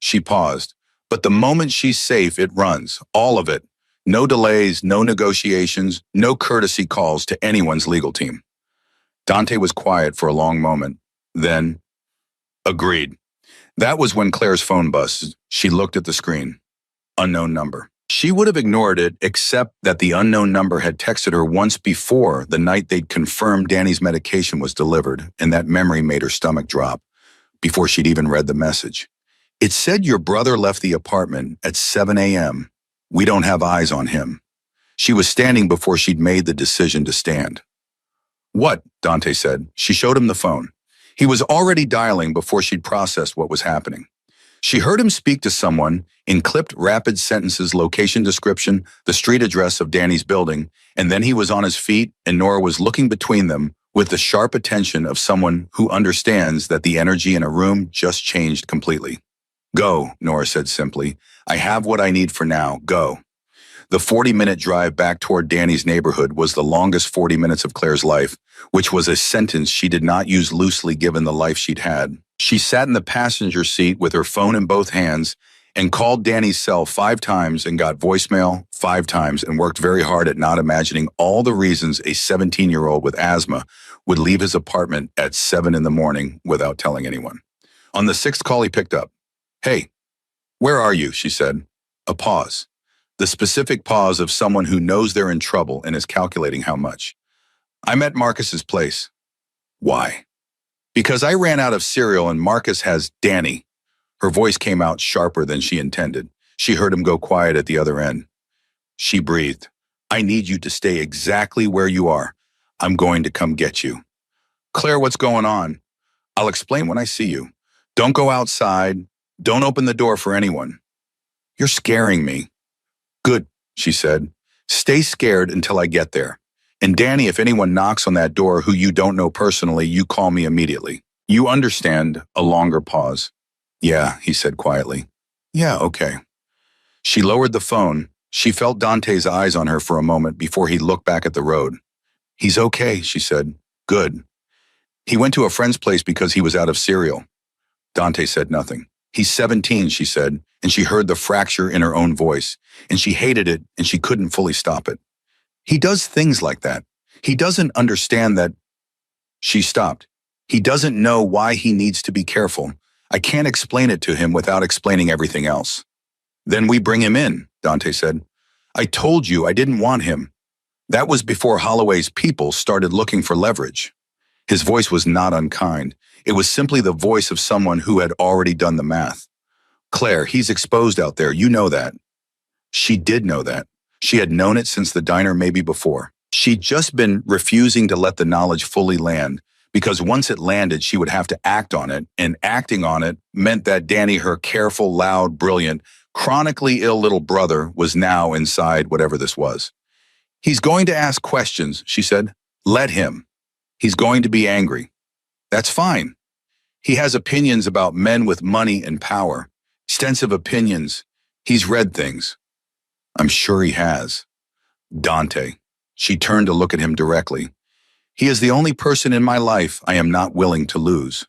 She paused. But the moment she's safe, it runs. All of it. No delays, no negotiations, no courtesy calls to anyone's legal team. Dante was quiet for a long moment. Then, agreed. That was when Claire's phone buzzed. She looked at the screen. Unknown number. She would have ignored it except that the unknown number had texted her once before the night they'd confirmed Danny's medication was delivered, and that memory made her stomach drop before she'd even read the message. It said your brother left the apartment at 7 a.m. We don't have eyes on him. She was standing before she'd made the decision to stand. What? Dante said. She showed him the phone. He was already dialing before she'd processed what was happening. She heard him speak to someone in clipped, rapid sentences, location description, the street address of Danny's building, and then he was on his feet and Nora was looking between them with the sharp attention of someone who understands that the energy in a room just changed completely. Go, Nora said simply. I have what I need for now. Go. The 40-minute drive back toward Danny's neighborhood was the longest 40 minutes of Claire's life, which was a sentence she did not use loosely given the life she'd had. She sat in the passenger seat with her phone in both hands and called Danny's cell 5 times and got voicemail 5 times and worked very hard at not imagining all the reasons a 17-year-old with asthma would leave his apartment at 7 in the morning without telling anyone. On the 6th call, he picked up. Hey, where are you? She said. A pause. The specific pause of someone who knows they're in trouble and is calculating how much. I'm at Marcus's place. Why? Because I ran out of cereal and Marcus has Danny. Her voice came out sharper than she intended. She heard him go quiet at the other end. She breathed. I need you to stay exactly where you are. I'm going to come get you. Claire, what's going on? I'll explain when I see you. Don't go outside. Don't open the door for anyone. You're scaring me. Good, she said. Stay scared until I get there. And Danny, if anyone knocks on that door who you don't know personally, you call me immediately. You understand? A longer pause. Yeah, he said quietly. Yeah, okay. She lowered the phone. She felt Dante's eyes on her for a moment before he looked back at the road. He's okay, she said. Good. He went to a friend's place because he was out of cereal. Dante said nothing. He's 17, she said, and she heard the fracture in her own voice, and she hated it, and she couldn't fully stop it. He does things like that. He doesn't understand that. She stopped. He doesn't know why he needs to be careful. I can't explain it to him without explaining everything else. Then we bring him in, Dante said. I told you I didn't want him. That was before Holloway's people started looking for leverage. His voice was not unkind. It was simply the voice of someone who had already done the math. Claire, he's exposed out there. You know that. She did know that. She had known it since the diner, maybe before. She'd just been refusing to let the knowledge fully land, because once it landed, she would have to act on it, and acting on it meant that Danny, her careful, loud, brilliant, chronically ill little brother, was now inside whatever this was. He's going to ask questions, she said. Let him. He's going to be angry. That's fine. He has opinions about men with money and power. Extensive opinions. He's read things. I'm sure he has. Dante. She turned to look at him directly. He is the only person in my life I am not willing to lose.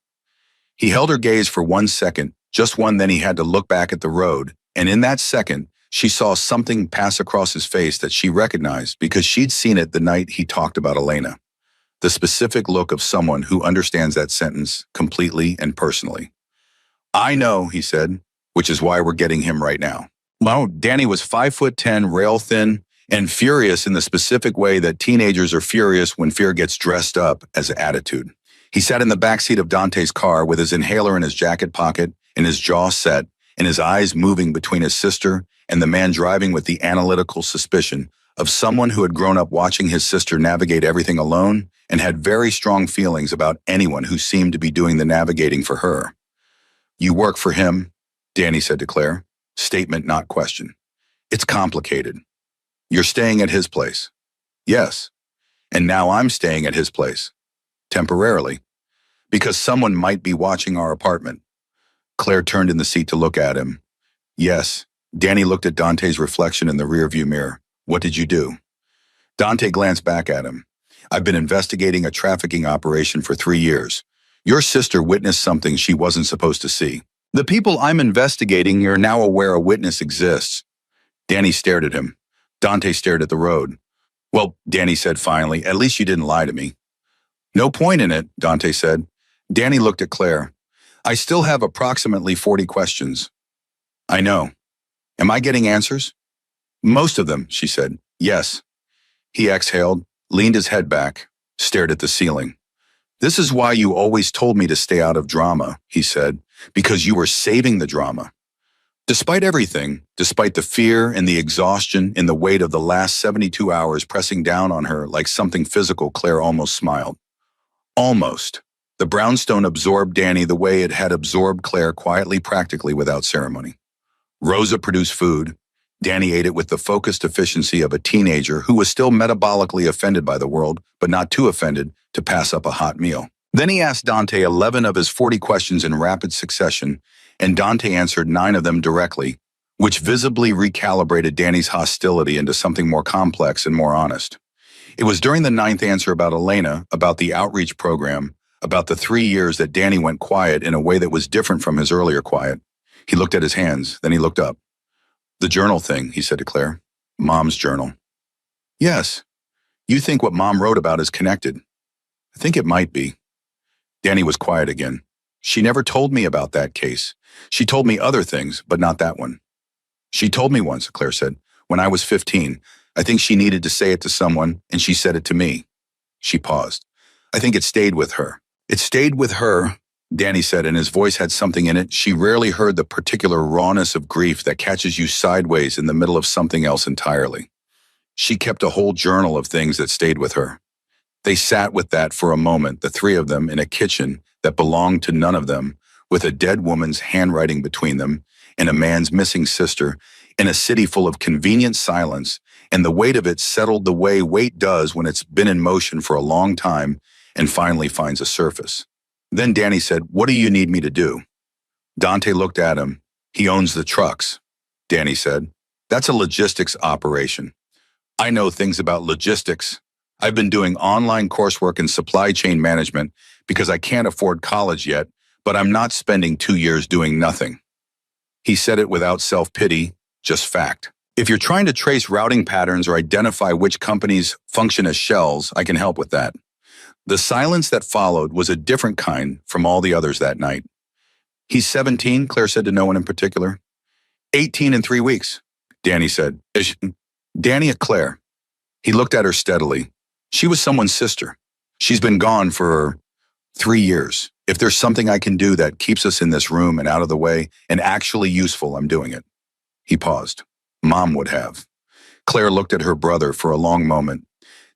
He held her gaze for 1 second, just one, then he had to look back at the road, and in that second, she saw something pass across his face that she recognized because she'd seen it the night he talked about Elena. the specific look of someone who understands that sentence completely and personally. I know, he said, which is why we're getting him right now. Well, Danny was 5'10", rail thin, and furious in the specific way that teenagers are furious when fear gets dressed up as attitude. He sat in the backseat of Dante's car with his inhaler in his jacket pocket and his jaw set and his eyes moving between his sister and the man driving with the analytical suspicion of someone who had grown up watching his sister navigate everything alone and had very strong feelings about anyone who seemed to be doing the navigating for her. You work for him, Danny said to Claire. Statement, not question. It's complicated. You're staying at his place. Yes. And now I'm staying at his place. Temporarily. Because someone might be watching our apartment. Claire turned in the seat to look at him. Yes. Danny looked at Dante's reflection in the rearview mirror. What did you do? Dante glanced back at him. I've been investigating a trafficking operation for 3 years. Your sister witnessed something she wasn't supposed to see. The people I'm investigating are now aware a witness exists. Danny stared at him. Dante stared at the road. Well, Danny said finally, at least you didn't lie to me. No point in it, Dante said. Danny looked at Claire. I still have approximately 40 questions. I know. Am I getting answers? Most of them, she said. Yes. He exhaled, leaned his head back, stared at the ceiling. This is why you always told me to stay out of drama, he said, because you were saving the drama. Despite everything, despite the fear and the exhaustion and the weight of the last 72 hours pressing down on her like something physical, Claire almost smiled. Almost. The brownstone absorbed Danny the way it had absorbed Claire, quietly, practically without ceremony. Rosa produced food. Danny ate it with the focused efficiency of a teenager who was still metabolically offended by the world, but not too offended to pass up a hot meal. Then he asked Dante 11 of his 40 questions in rapid succession, and Dante answered 9 of them directly, which visibly recalibrated Danny's hostility into something more complex and more honest. It was during the 9th answer about Elena, about the outreach program, about the 3 years that Danny went quiet in a way that was different from his earlier quiet. He looked at his hands, then he looked up. The journal thing, he said to Claire. Mom's journal. Yes. You think what Mom wrote about is connected. I think it might be. Danny was quiet again. She never told me about that case. She told me other things, but not that one. She told me once, Claire said, when I was 15. I think she needed to say it to someone, and she said it to me. She paused. I think it stayed with her. It stayed with her, Danny said, and his voice had something in it. She rarely heard the particular rawness of grief that catches you sideways in the middle of something else entirely. She kept a whole journal of things that stayed with her. They sat with that for a moment, the 3 of them, in a kitchen that belonged to none of them, with a dead woman's handwriting between them and a man's missing sister, in a city full of convenient silence, and the weight of it settled the way weight does when it's been in motion for a long time and finally finds a surface. Then Danny said, what do you need me to do? Dante looked at him. He owns the trucks, Danny said. That's a logistics operation. I know things about logistics. I've been doing online coursework in supply chain management because I can't afford college yet, but I'm not spending 2 years doing nothing. He said it without self-pity, just fact. If you're trying to trace routing patterns or identify which companies function as shells, I can help with that. The silence that followed was a different kind from all the others that night. He's 17, Claire said to no one in particular. 18 in 3 weeks, Danny said. Danny at Claire. He looked at her steadily. She was someone's sister. She's been gone for 3 years. If there's something I can do that keeps us in this room and out of the way and actually useful, I'm doing it. He paused. Mom would have. Claire looked at her brother for a long moment.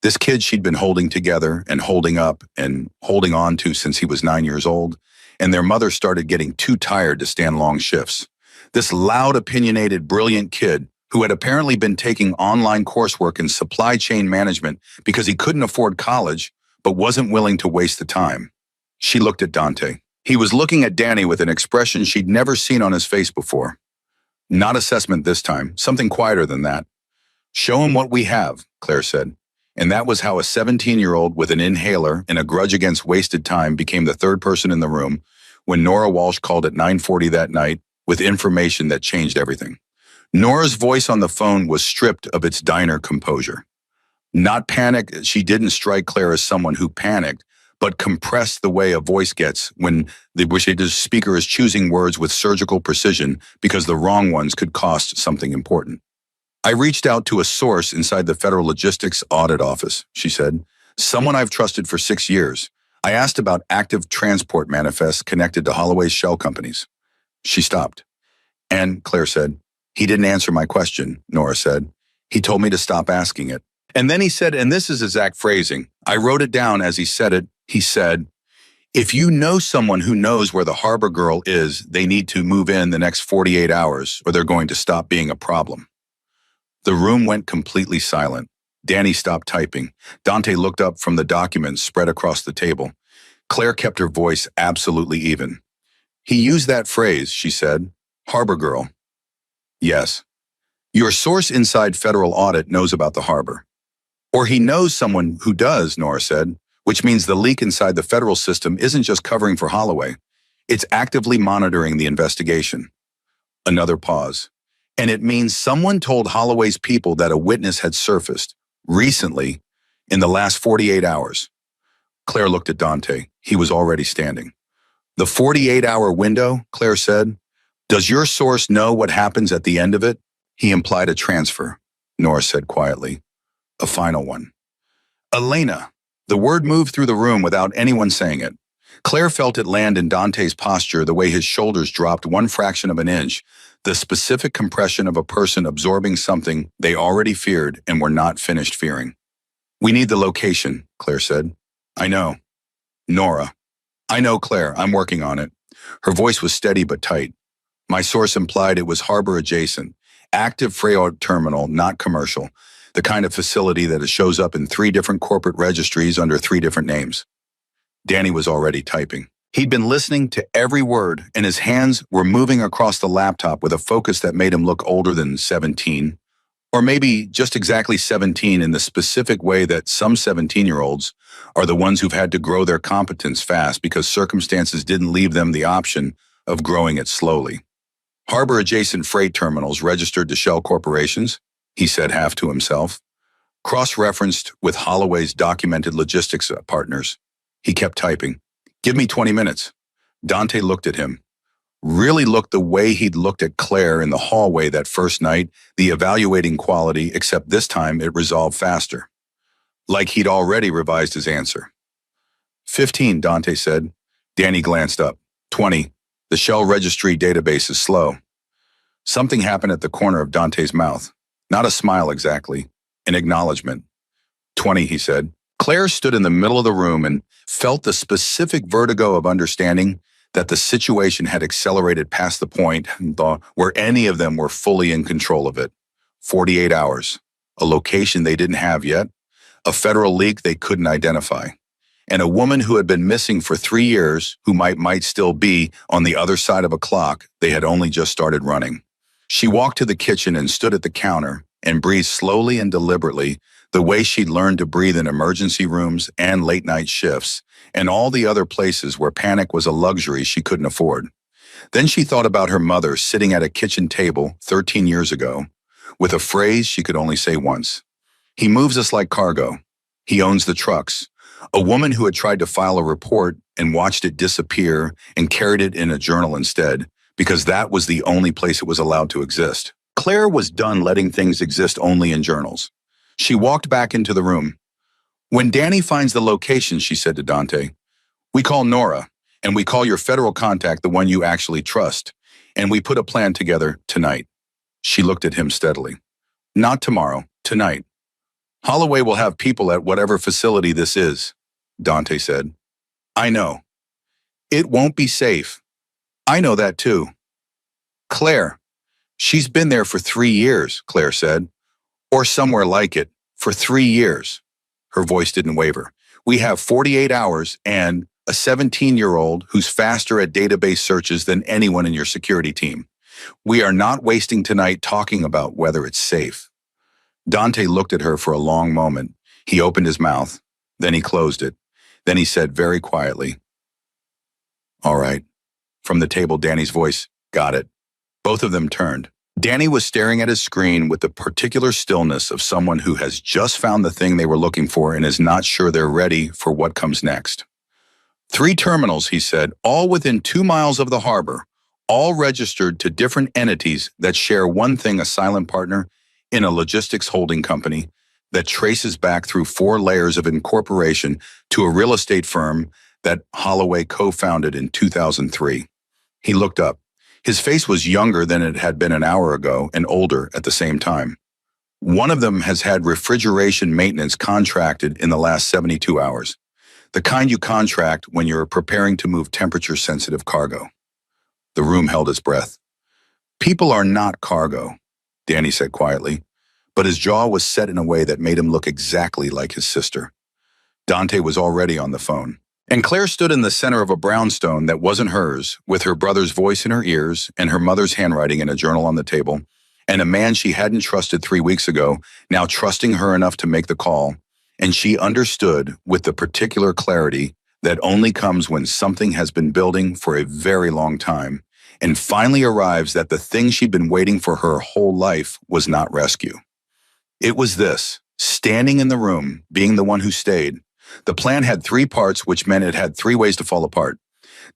This kid she'd been holding together and holding up and holding on to since he was 9 years old, and their mother started getting too tired to stand long shifts. This loud, opinionated, brilliant kid who had apparently been taking online coursework in supply chain management because he couldn't afford college, but wasn't willing to waste the time. She looked at Dante. He was looking at Danny with an expression she'd never seen on his face before. Not assessment this time, something quieter than that. Show him what we have, Claire said. And that was how a 17-year-old with an inhaler and a grudge against wasted time became the third person in the room when Nora Walsh called at 9:40 that night with information that changed everything. Nora's voice on the phone was stripped of its diner composure. Not panic. She didn't strike Claire as someone who panicked, but compressed the way a voice gets when the speaker is choosing words with surgical precision because the wrong ones could cost something important. I reached out to a source inside the Federal Logistics Audit Office, she said. Someone I've trusted for 6 years. I asked about active transport manifests connected to Holloway's shell companies. She stopped. And, Claire said, he didn't answer my question, Nora said. He told me to stop asking it. And then he said, and this is exact phrasing, I wrote it down as he said it, he said, if you know someone who knows where the harbor girl is, they need to move in the next 48 hours or they're going to stop being a problem. The room went completely silent. Danny stopped typing. Dante looked up from the documents spread across the table. Claire kept her voice absolutely even. He used that phrase, she said. Harbor girl. Yes. Your source inside federal audit knows about the harbor. Or he knows someone who does, Nora said, which means the leak inside the federal system isn't just covering for Holloway. It's actively monitoring the investigation. Another pause. And it means someone told Holloway's people that a witness had surfaced, recently, in the last 48 hours. Claire looked at Dante. He was already standing. The 48-hour window, Claire said. Does your source know what happens at the end of it? He implied a transfer, Nora said quietly. A final one. Elena. The word moved through the room without anyone saying it. Claire felt it land in Dante's posture the way his shoulders dropped one fraction of an inch, the specific compression of a person absorbing something they already feared and were not finished fearing. We need the location, Claire said. I know. Nora. I know, Claire. I'm working on it. Her voice was steady but tight. My source implied it was harbor adjacent, active freight terminal, not commercial, the kind of facility that shows up in 3 different corporate registries under 3 different names. Danny was already typing. He'd been listening to every word, and his hands were moving across the laptop with a focus that made him look older than 17, or maybe just exactly 17 in the specific way that some 17-year-olds are the ones who've had to grow their competence fast because circumstances didn't leave them the option of growing it slowly. Harbor-adjacent freight terminals registered to shell corporations, he said half to himself, cross-referenced with Holloway's documented logistics partners. He kept typing. Give me 20 minutes. Dante looked at him. Really looked the way he'd looked at Claire in the hallway that first night, the evaluating quality, except this time it resolved faster. Like he'd already revised his answer. 15, Dante said. Danny glanced up. 20. The shell registry database is slow. Something happened at the corner of Dante's mouth. Not a smile exactly. An acknowledgement. 20, he said. Claire stood in the middle of the room and felt the specific vertigo of understanding that the situation had accelerated past the point where any of them were fully in control of it. 48 hours. A location they didn't have yet. A federal leak they couldn't identify. And a woman who had been missing for 3 years, who might still be on the other side of a clock they had only just started running. She walked to the kitchen and stood at the counter and breathed slowly and deliberately the way she'd learned to breathe in emergency rooms and late-night shifts and all the other places where panic was a luxury she couldn't afford. Then she thought about her mother sitting at a kitchen table 13 years ago with a phrase she could only say once. He moves us like cargo. He owns the trucks. A woman who had tried to file a report and watched it disappear and carried it in a journal instead, because that was the only place it was allowed to exist. Claire was done letting things exist only in journals. She walked back into the room. When Danny finds the location, she said to Dante, we call Nora, and we call your federal contact the one you actually trust, and we put a plan together tonight. She looked at him steadily. Not tomorrow, tonight. Holloway will have people at whatever facility this is, Dante said. I know. It won't be safe. I know that too. Claire. She's been there for 3 years, Claire said. Or somewhere like it, for 3 years. Her voice didn't waver. We have 48 hours and a 17-year-old who's faster at database searches than anyone in your security team. We are not wasting tonight talking about whether it's safe. Dante looked at her for a long moment. He opened his mouth. Then he closed it. Then he said very quietly, all right. From the table, Danny's voice, got it. Both of them turned. Danny was staring at his screen with the particular stillness of someone who has just found the thing they were looking for and is not sure they're ready for what comes next. 3 terminals, he said, all within 2 miles of the harbor, all registered to different entities that share one thing: a silent partner in a logistics holding company that traces back through 4 layers of incorporation to a real estate firm that Holloway co-founded in 2003. He looked up. His face was younger than it had been an hour ago and older at the same time. One of them has had refrigeration maintenance contracted in the last 72 hours. The kind you contract when you're preparing to move temperature-sensitive cargo. The room held its breath. People are not cargo, Danny said quietly, but his jaw was set in a way that made him look exactly like his sister. Dante was already on the phone, and Claire stood in the center of a brownstone that wasn't hers, with her brother's voice in her ears and her mother's handwriting in a journal on the table, and a man she hadn't trusted 3 weeks ago, now trusting her enough to make the call, and she understood with the particular clarity that only comes when something has been building for a very long time, and finally arrives that the thing she'd been waiting for her whole life was not rescue. It was this: standing in the room, being the one who stayed. The plan had 3 parts, which meant it had 3 ways to fall apart.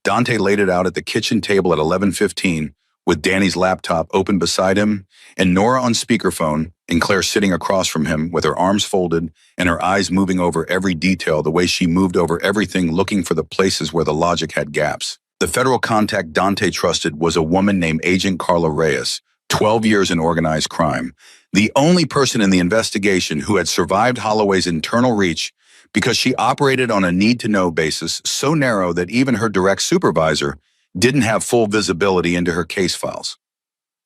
Dante laid it out at the kitchen table at 11:15, with Danny's laptop open beside him, and Nora on speakerphone, and Claire sitting across from him with her arms folded and her eyes moving over every detail the way she moved over everything, looking for the places where the logic had gaps. The federal contact Dante trusted was a woman named Agent Carla Reyes, 12 years in organized crime, the only person in the investigation who had survived Holloway's internal reach because she operated on a need-to-know basis so narrow that even her direct supervisor didn't have full visibility into her case files.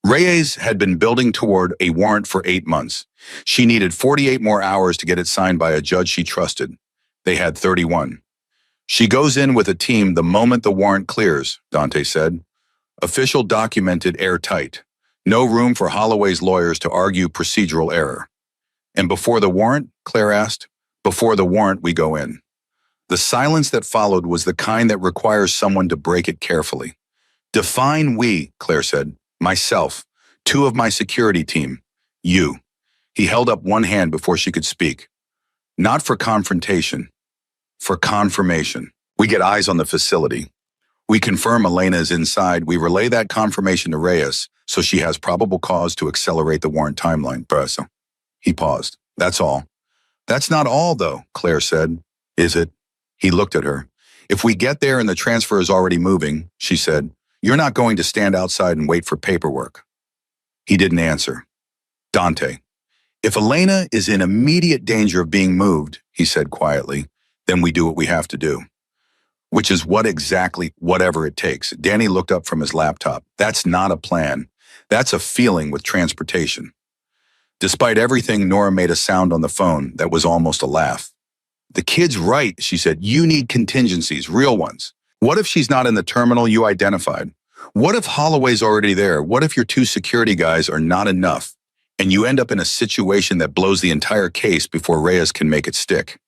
Reyes had been building toward a warrant for 8 months. She needed 48 more hours to get it signed by a judge she trusted. They had 31. She goes in with a team the moment the warrant clears, Dante said. Official, documented, airtight. No room for Holloway's lawyers to argue procedural error. And before the warrant, Claire asked, before the warrant we go in. The silence that followed was the kind that requires someone to break it carefully. Define we, Claire said. Myself, 2 of my security team, you. He held up one hand before she could speak. Not for confrontation, for confirmation. We get eyes on the facility. We confirm Elena is inside. We relay that confirmation to Reyes, so she has probable cause to accelerate the warrant timeline. He paused. That's all. That's not all, though, Claire said. Is it? He looked at her. If we get there and the transfer is already moving, she said, you're not going to stand outside and wait for paperwork. He didn't answer. Dante. If Elena is in immediate danger of being moved, he said quietly, then we do what we have to do. Which is what exactly, whatever it takes. Danny looked up from his laptop. That's not a plan. That's a feeling with transportation. Despite everything, Nora made a sound on the phone that was almost a laugh. The kid's right, she said. You need contingencies, real ones. What if she's not in the terminal you identified? What if Holloway's already there? What if your 2 security guys are not enough, and you end up in a situation that blows the entire case before Reyes can make it stick?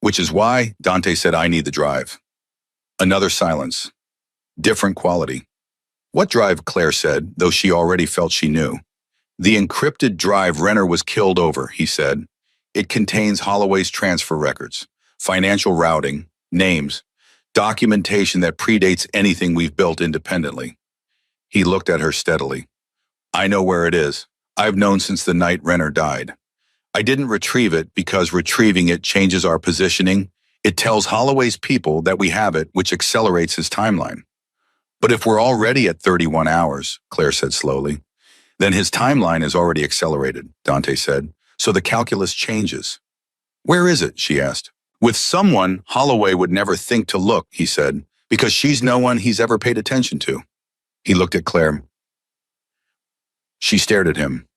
Which is why, Dante said, I need the drive. Another silence. Different quality. What drive? Claire said, though she already felt she knew. The encrypted drive Renner was killed over, he said. It contains Holloway's transfer records, financial routing, names, documentation that predates anything we've built independently. He looked at her steadily. I know where it is. I've known since the night Renner died. I didn't retrieve it because retrieving it changes our positioning. It tells Holloway's people that we have it, which accelerates his timeline. But if we're already at 31 hours, Claire said slowly, then his timeline is already accelerated, Dante said, so the calculus changes. Where is it? She asked. With someone Holloway would never think to look, he said, because she's no one he's ever paid attention to. He looked at Claire. She stared at him.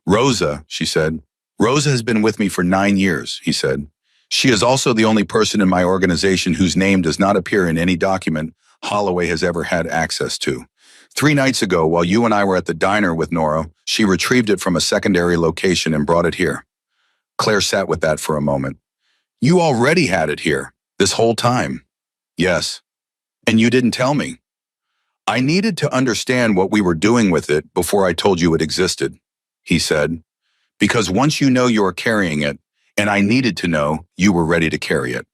Rosa, she said. Rosa has been with me for 9 years, he said. She is also the only person in my organization whose name does not appear in any document Holloway has ever had access to. 3 nights ago, while you and I were at the diner with Nora, she retrieved it from a secondary location and brought it here. Claire sat with that for a moment. You already had it here, this whole time. Yes. And you didn't tell me. I needed to understand what we were doing with it before I told you it existed, he said, because once you know you're carrying it, and I needed to know you were ready to carry it.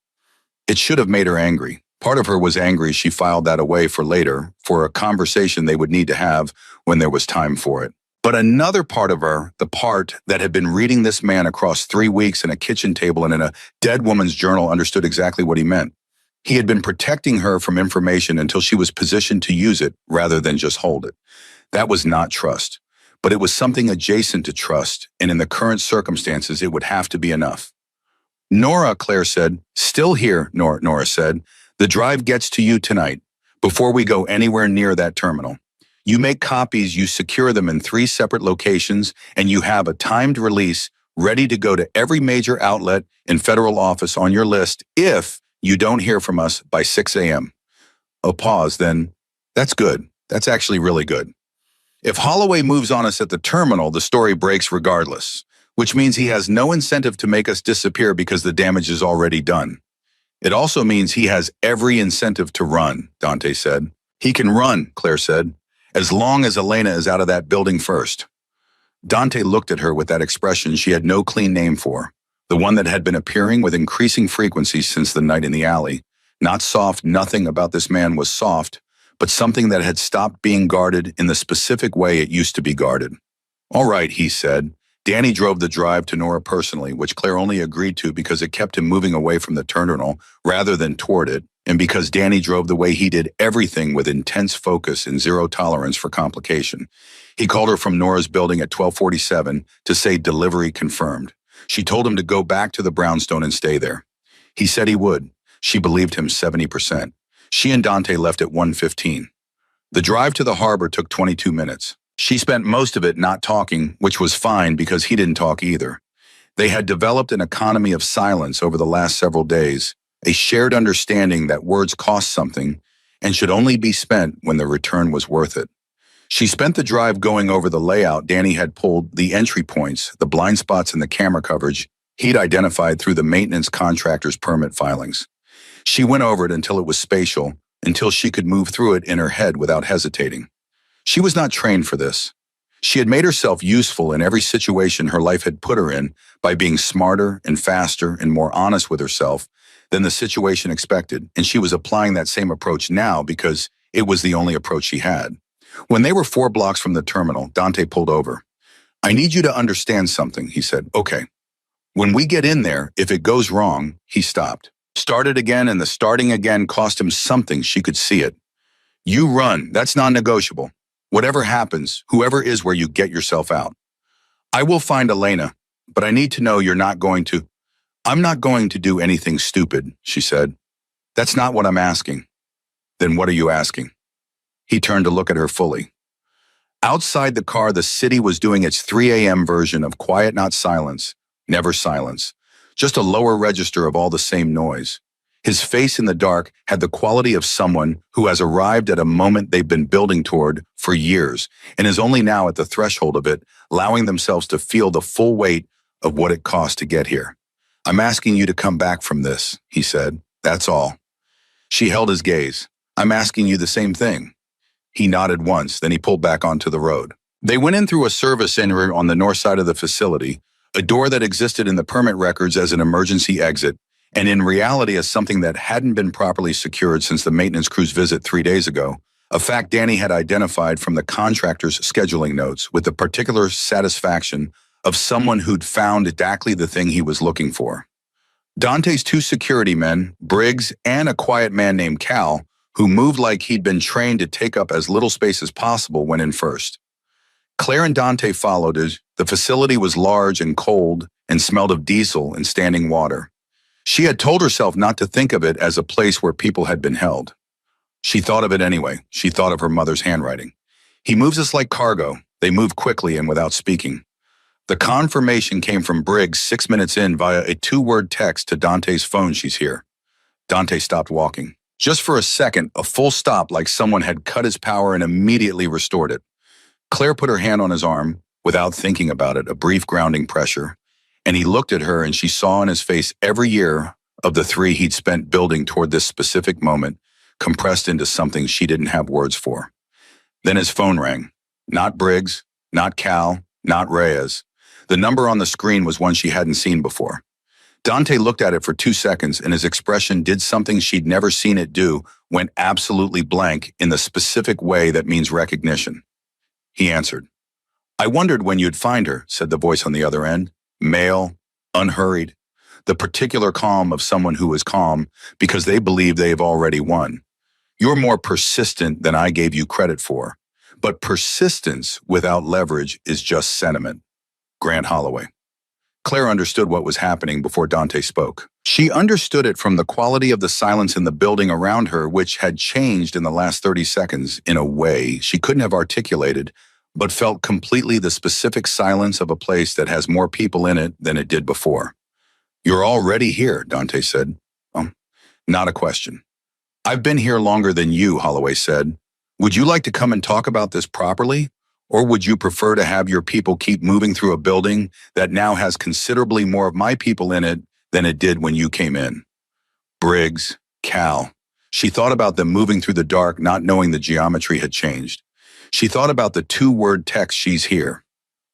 It should have made her angry. Part of her was angry she filed that away for later, for a conversation they would need to have when there was time for it. But another part of her, the part that had been reading this man across 3 weeks in a kitchen table and in a dead woman's journal, understood exactly what he meant. He had been protecting her from information until she was positioned to use it rather than just hold it. That was not trust, but it was something adjacent to trust, and in the current circumstances, it would have to be enough. Nora, Claire said. Still here, Nora said. The drive gets to you tonight, before we go anywhere near that terminal. You make copies, you secure them in 3 separate locations, and you have a timed release ready to go to every major outlet and federal office on your list if you don't hear from us by 6 a.m. A pause, then. That's good. That's actually really good. If Holloway moves on us at the terminal, the story breaks regardless, which means he has no incentive to make us disappear because the damage is already done. It also means he has every incentive to run, Dante said. He can run, Claire said, as long as Elena is out of that building first. Dante looked at her with that expression she had no clean name for, the one that had been appearing with increasing frequency since the night in the alley. Not soft, nothing about this man was soft, but something that had stopped being guarded in the specific way it used to be guarded. All right, he said. Danny drove the drive to Nora personally, which Claire only agreed to because it kept him moving away from the terminal rather than toward it, and because Danny drove the way he did everything with intense focus and zero tolerance for complication. He called her from Nora's building at 12:47 to say delivery confirmed. She told him to go back to the brownstone and stay there. He said he would. She believed him 70%. She and Dante left at 1:15. The drive to the harbor took 22 minutes. She spent most of it not talking, which was fine because he didn't talk either. They had developed an economy of silence over the last several days, a shared understanding that words cost something and should only be spent when the return was worth it. She spent the drive going over the layout Danny had pulled, the entry points, the blind spots in the camera coverage he'd identified through the maintenance contractor's permit filings. She went over it until it was spatial, until she could move through it in her head without hesitating. She was not trained for this. She had made herself useful in every situation her life had put her in by being smarter and faster and more honest with herself than the situation expected, and she was applying that same approach now because it was the only approach she had. When they were 4 blocks from the terminal, Dante pulled over. I need you to understand something, he said. Okay. When we get in there, if it goes wrong, he stopped. Started again, and the starting again cost him something she could see it. You run, that's non-negotiable. Whatever happens, whoever is where you get yourself out. I will find Elena, but I need to know you're not going to. I'm not going to do anything stupid, she said. That's not what I'm asking. Then what are you asking? He turned to look at her fully. Outside the car, the city was doing its 3 a.m. version of quiet, not silence, never silence, just a lower register of all the same noise. His face in the dark had the quality of someone who has arrived at a moment they've been building toward for years and is only now at the threshold of it, allowing themselves to feel the full weight of what it cost to get here. I'm asking you to come back from this, he said. That's all. She held his gaze. I'm asking you the same thing. He nodded once, then he pulled back onto the road. They went in through a service entry on the north side of the facility, a door that existed in the permit records as an emergency exit, and in reality as something that hadn't been properly secured since the maintenance crew's visit 3 days ago, a fact Danny had identified from the contractor's scheduling notes with the particular satisfaction of someone who'd found exactly the thing he was looking for. Dante's 2 security men, Briggs and a quiet man named Cal, who moved like he'd been trained to take up as little space as possible, went in first. Claire and Dante followed as the facility was large and cold and smelled of diesel and standing water. She had told herself not to think of it as a place where people had been held. She thought of it anyway. She thought of her mother's handwriting. He moves us like cargo. They move quickly and without speaking. The confirmation came from Briggs 6 minutes in via a 2-word text to Dante's phone, she's here. Dante stopped walking. Just for a second, a full stop like someone had cut his power and immediately restored it. Claire put her hand on his arm, without thinking about it, a brief grounding pressure. And he looked at her and she saw in his face every year of the 3 he'd spent building toward this specific moment, compressed into something she didn't have words for. Then his phone rang. Not Briggs, not Cal, not Reyes. The number on the screen was one she hadn't seen before. Dante looked at it for 2 seconds, and his expression did something she'd never seen it do, went absolutely blank in the specific way that means recognition. He answered. I wondered when you'd find her, said the voice on the other end. Male, unhurried. The particular calm of someone who is calm because they believe they've already won. You're more persistent than I gave you credit for. But persistence without leverage is just sentiment. Grant Holloway. Claire understood what was happening before Dante spoke. She understood it from the quality of the silence in the building around her, which had changed in the last 30 seconds in a way she couldn't have articulated, but felt completely the specific silence of a place that has more people in it than it did before. You're already here, Dante said. Not a question. I've been here longer than you, Holloway said. Would you like to come and talk about this properly? Or would you prefer to have your people keep moving through a building that now has considerably more of my people in it than it did when you came in? Briggs, Cal. She thought about them moving through the dark, not knowing the geometry had changed. She thought about the two-word text, she's here.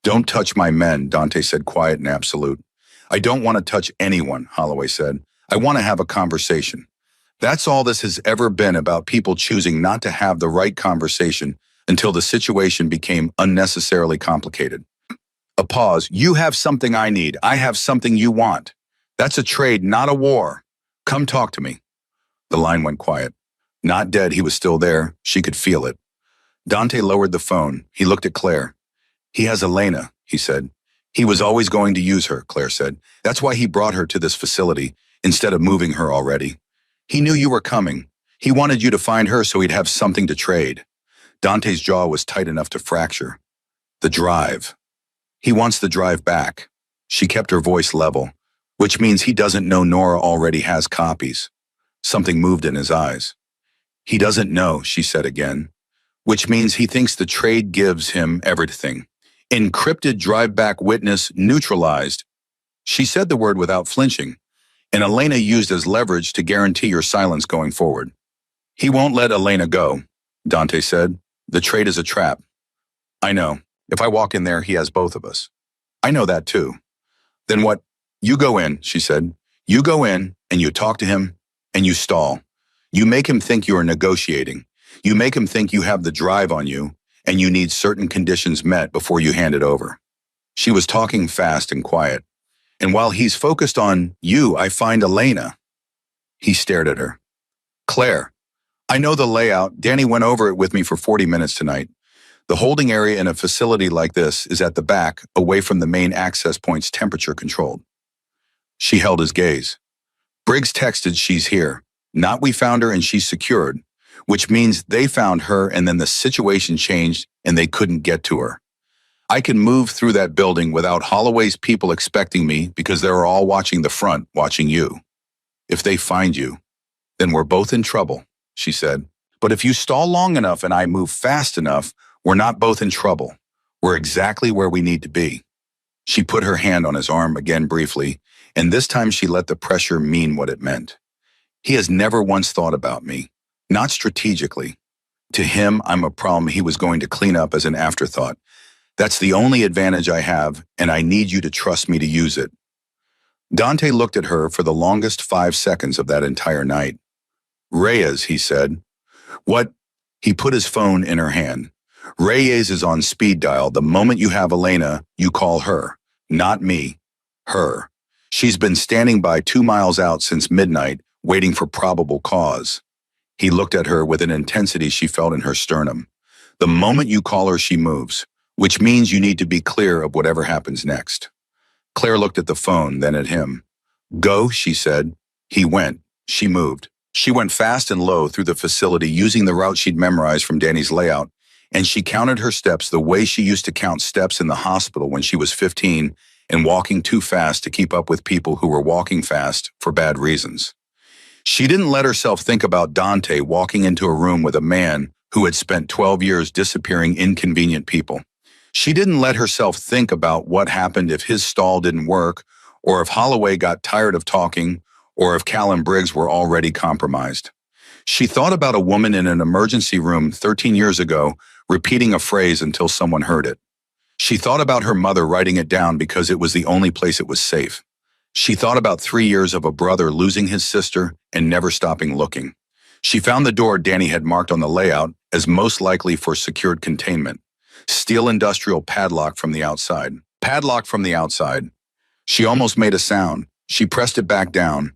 Don't touch my men, Dante said, quiet and absolute. I don't want to touch anyone, Holloway said. I want to have a conversation. That's all this has ever been about, people choosing not to have the right conversation until the situation became unnecessarily complicated. A pause. You have something I need. I have something you want. That's a trade, not a war. Come talk to me. The line went quiet. Not dead, he was still there. She could feel it. Dante lowered the phone. He looked at Claire. He has Elena, he said. He was always going to use her, Claire said. That's why he brought her to this facility, instead of moving her already. He knew you were coming. He wanted you to find her so he'd have something to trade. Dante's jaw was tight enough to fracture. The drive. He wants the drive back. She kept her voice level, which means he doesn't know Nora already has copies. Something moved in his eyes. He doesn't know, she said again, which means he thinks the trade gives him everything. Encrypted drive-back witness neutralized. She said the word without flinching, and Elena used as leverage to guarantee your silence going forward. He won't let Elena go, Dante said. The trade is a trap. I know. If I walk in there, he has both of us. I know that too. Then what? You go in, she said. You go in and you talk to him and you stall. You make him think you are negotiating. You make him think you have the drive on you and you need certain conditions met before you hand it over. She was talking fast and quiet. And while he's focused on you, I find Elena. He stared at her. Claire, I know the layout. Danny went over it with me for 40 minutes tonight. The holding area in a facility like this is at the back, away from the main access points, temperature controlled. She held his gaze. Briggs texted she's here. Not we found her and she's secured, which means they found her and then the situation changed and they couldn't get to her. I can move through that building without Holloway's people expecting me because they're all watching the front, watching you. If they find you, then we're both in trouble, she said. But if you stall long enough and I move fast enough, we're not both in trouble. We're exactly where we need to be. She put her hand on his arm again briefly, and this time she let the pressure mean what it meant. He has never once thought about me, not strategically. To him, I'm a problem he was going to clean up as an afterthought. That's the only advantage I have, and I need you to trust me to use it. Dante looked at her for the longest 5 seconds of that entire night. Reyes, he said. What? He put his phone in her hand. Reyes is on speed dial. The moment you have Elena, you call her. Not me. Her. She's been standing by 2 miles out since midnight, waiting for probable cause. He looked at her with an intensity she felt in her sternum. The moment you call her, she moves, which means you need to be clear of whatever happens next. Claire looked at the phone, then at him. Go, she said. He went. She moved. She went fast and low through the facility using the route she'd memorized from Danny's layout, and she counted her steps the way she used to count steps in the hospital when she was 15 and walking too fast to keep up with people who were walking fast for bad reasons. She didn't let herself think about Dante walking into a room with a man who had spent 12 years disappearing inconvenient people. She didn't let herself think about what happened if his stall didn't work, or if Holloway got tired of talking, or if Cal and Briggs were already compromised. She thought about a woman in an emergency room 13 years ago, repeating a phrase until someone heard it. She thought about her mother writing it down because it was the only place it was safe. She thought about 3 years of a brother losing his sister and never stopping looking. She found the door Danny had marked on the layout as most likely for secured containment. Steel industrial padlock from the outside. Padlock from the outside. She almost made a sound. She pressed it back down.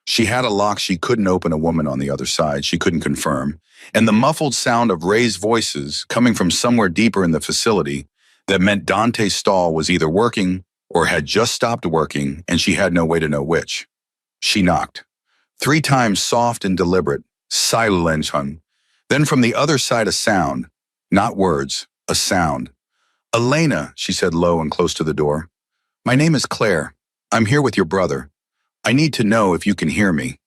She had a lock she couldn't open. A woman on the other side she couldn't confirm. And the muffled sound of raised voices coming from somewhere deeper in the facility that meant Dante's stall was either working or had just stopped working, and she had no way to know which. She knocked. 3 times, soft and deliberate, silent. Then from the other side a sound, not words, a sound. "Elena," she said low and close to the door. "My name is Claire. I'm here with your brother. I need to know if you can hear me."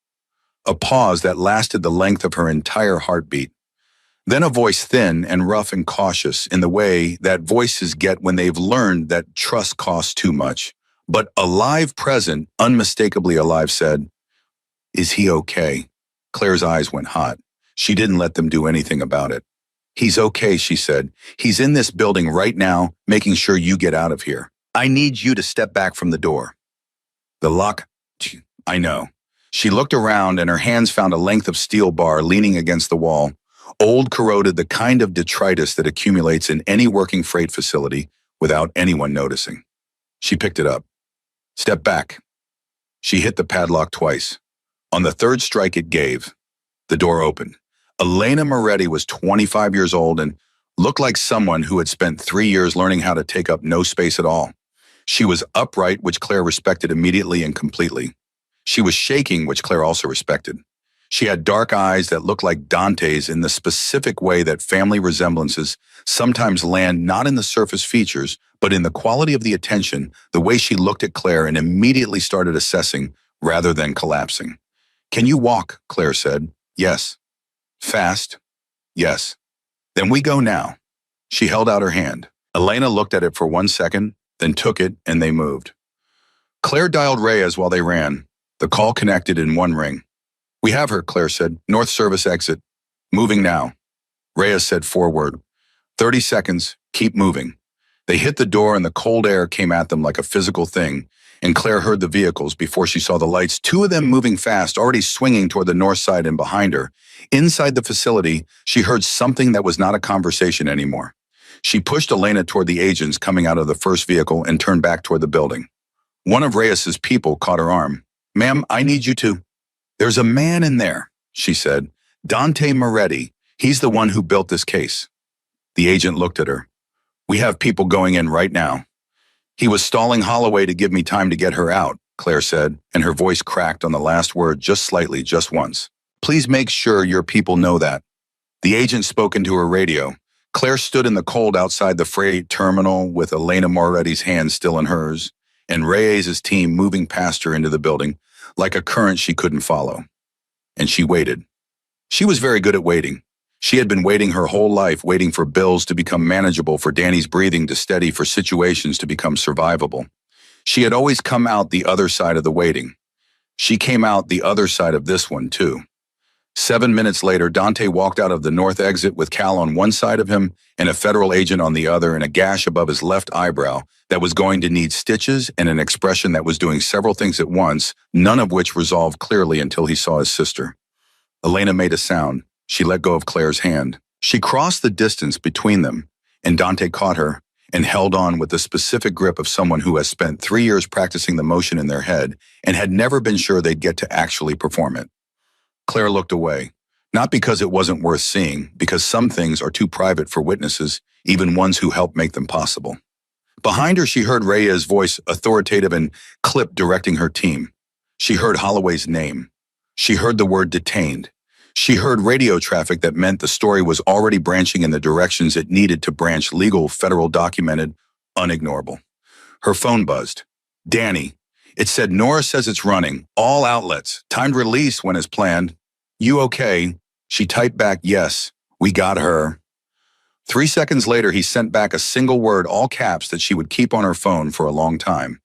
A pause that lasted the length of her entire heartbeat. Then a voice thin and rough and cautious in the way that voices get when they've learned that trust costs too much. But alive, present, unmistakably alive, said, "Is he okay?" Claire's eyes went hot. She didn't let them do anything about it. "He's okay," she said. "He's in this building right now, making sure you get out of here. I need you to step back from the door." The lock, I know. She looked around and her hands found a length of steel bar leaning against the wall. Old, corroded, the kind of detritus that accumulates in any working freight facility without anyone noticing. She picked it up. "Step back." She hit the padlock twice. On the 3rd strike it gave. The door opened. Elena Moretti was 25 years old and looked like someone who had spent 3 years learning how to take up no space at all. She was upright, which Claire respected immediately and completely. She was shaking, which Claire also respected. She had dark eyes that looked like Dante's in the specific way that family resemblances sometimes land not in the surface features, but in the quality of the attention, the way she looked at Claire and immediately started assessing rather than collapsing. "Can you walk?" Claire said. "Yes." "Fast?" "Yes." "Then we go now." She held out her hand. Elena looked at it for 1 second, then took it, and they moved. Claire dialed Reyes while they ran. The call connected in 1 ring. "We have her," Claire said. "North service exit. Moving now." Reyes said forward. 30 seconds. Keep moving." They hit the door and the cold air came at them like a physical thing, and Claire heard the vehicles before she saw the lights, 2 of them moving fast, already swinging toward the north side and behind her. Inside the facility, she heard something that was not a conversation anymore. She pushed Elena toward the agents coming out of the first vehicle and turned back toward the building. One of Reyes's people caught her arm. "Ma'am, I need you to—" "There's a man in there," she said. "Dante Moretti. He's the one who built this case." The agent looked at her. "We have people going in right now." "He was stalling Holloway to give me time to get her out," Claire said, and her voice cracked on the last word just slightly, just once. "Please make sure your people know that." The agent spoke into her radio. Claire stood in the cold outside the freight terminal with Elena Moretti's hand still in hers, and Reyes's team moving past her into the building like a current she couldn't follow. And she waited. She was very good at waiting. She had been waiting her whole life, waiting for bills to become manageable, for Danny's breathing to steady, for situations to become survivable. She had always come out the other side of the waiting. She came out the other side of this one, too. 7 minutes later, Dante walked out of the north exit with Cal on one side of him and a federal agent on the other, and a gash above his left eyebrow that was going to need stitches and an expression that was doing several things at once, none of which resolved clearly until he saw his sister. Elena made a sound. She let go of Claire's hand. She crossed the distance between them, and Dante caught her and held on with the specific grip of someone who has spent 3 years practicing the motion in their head and had never been sure they'd get to actually perform it. Claire looked away, not because it wasn't worth seeing, because some things are too private for witnesses, even ones who help make them possible. Behind her, she heard Reyes' voice, authoritative and clipped, directing her team. She heard Holloway's name. She heard the word detained. She heard radio traffic that meant the story was already branching in the directions it needed to branch: legal, federal, documented, unignorable. Her phone buzzed. "Danny." It said, "Nora says it's running. All outlets. Timed release when as planned. You okay?" She typed back, "Yes, we got her." 3 seconds later, he sent back a single word, all caps, that she would keep on her phone for a long time.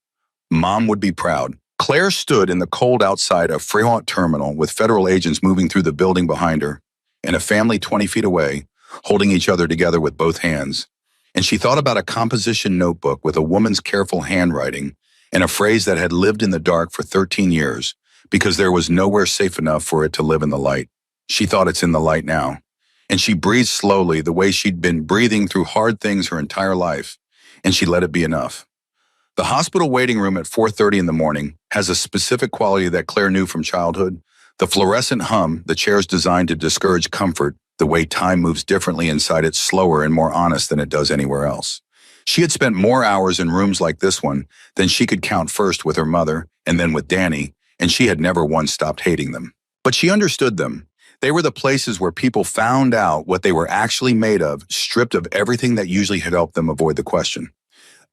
Mom would be proud. Claire stood in the cold outside a Fremont terminal with federal agents moving through the building behind her, and a family 20 feet away, holding each other together with both hands. And she thought about a composition notebook with a woman's careful handwriting and a phrase that had lived in the dark for 13 years because there was nowhere safe enough for it to live in the light. She thought it's in the light now. And she breathed slowly the way she'd been breathing through hard things her entire life, and she let it be enough. The hospital waiting room at 4:30 in the morning has a specific quality that Claire knew from childhood. The fluorescent hum, the chair's designed to discourage comfort, the way time moves differently inside it, slower and more honest than it does anywhere else. She had spent more hours in rooms like this one than she could count, first with her mother and then with Danny, and she had never once stopped hating them. But she understood them. They were the places where people found out what they were actually made of, stripped of everything that usually had helped them avoid the question.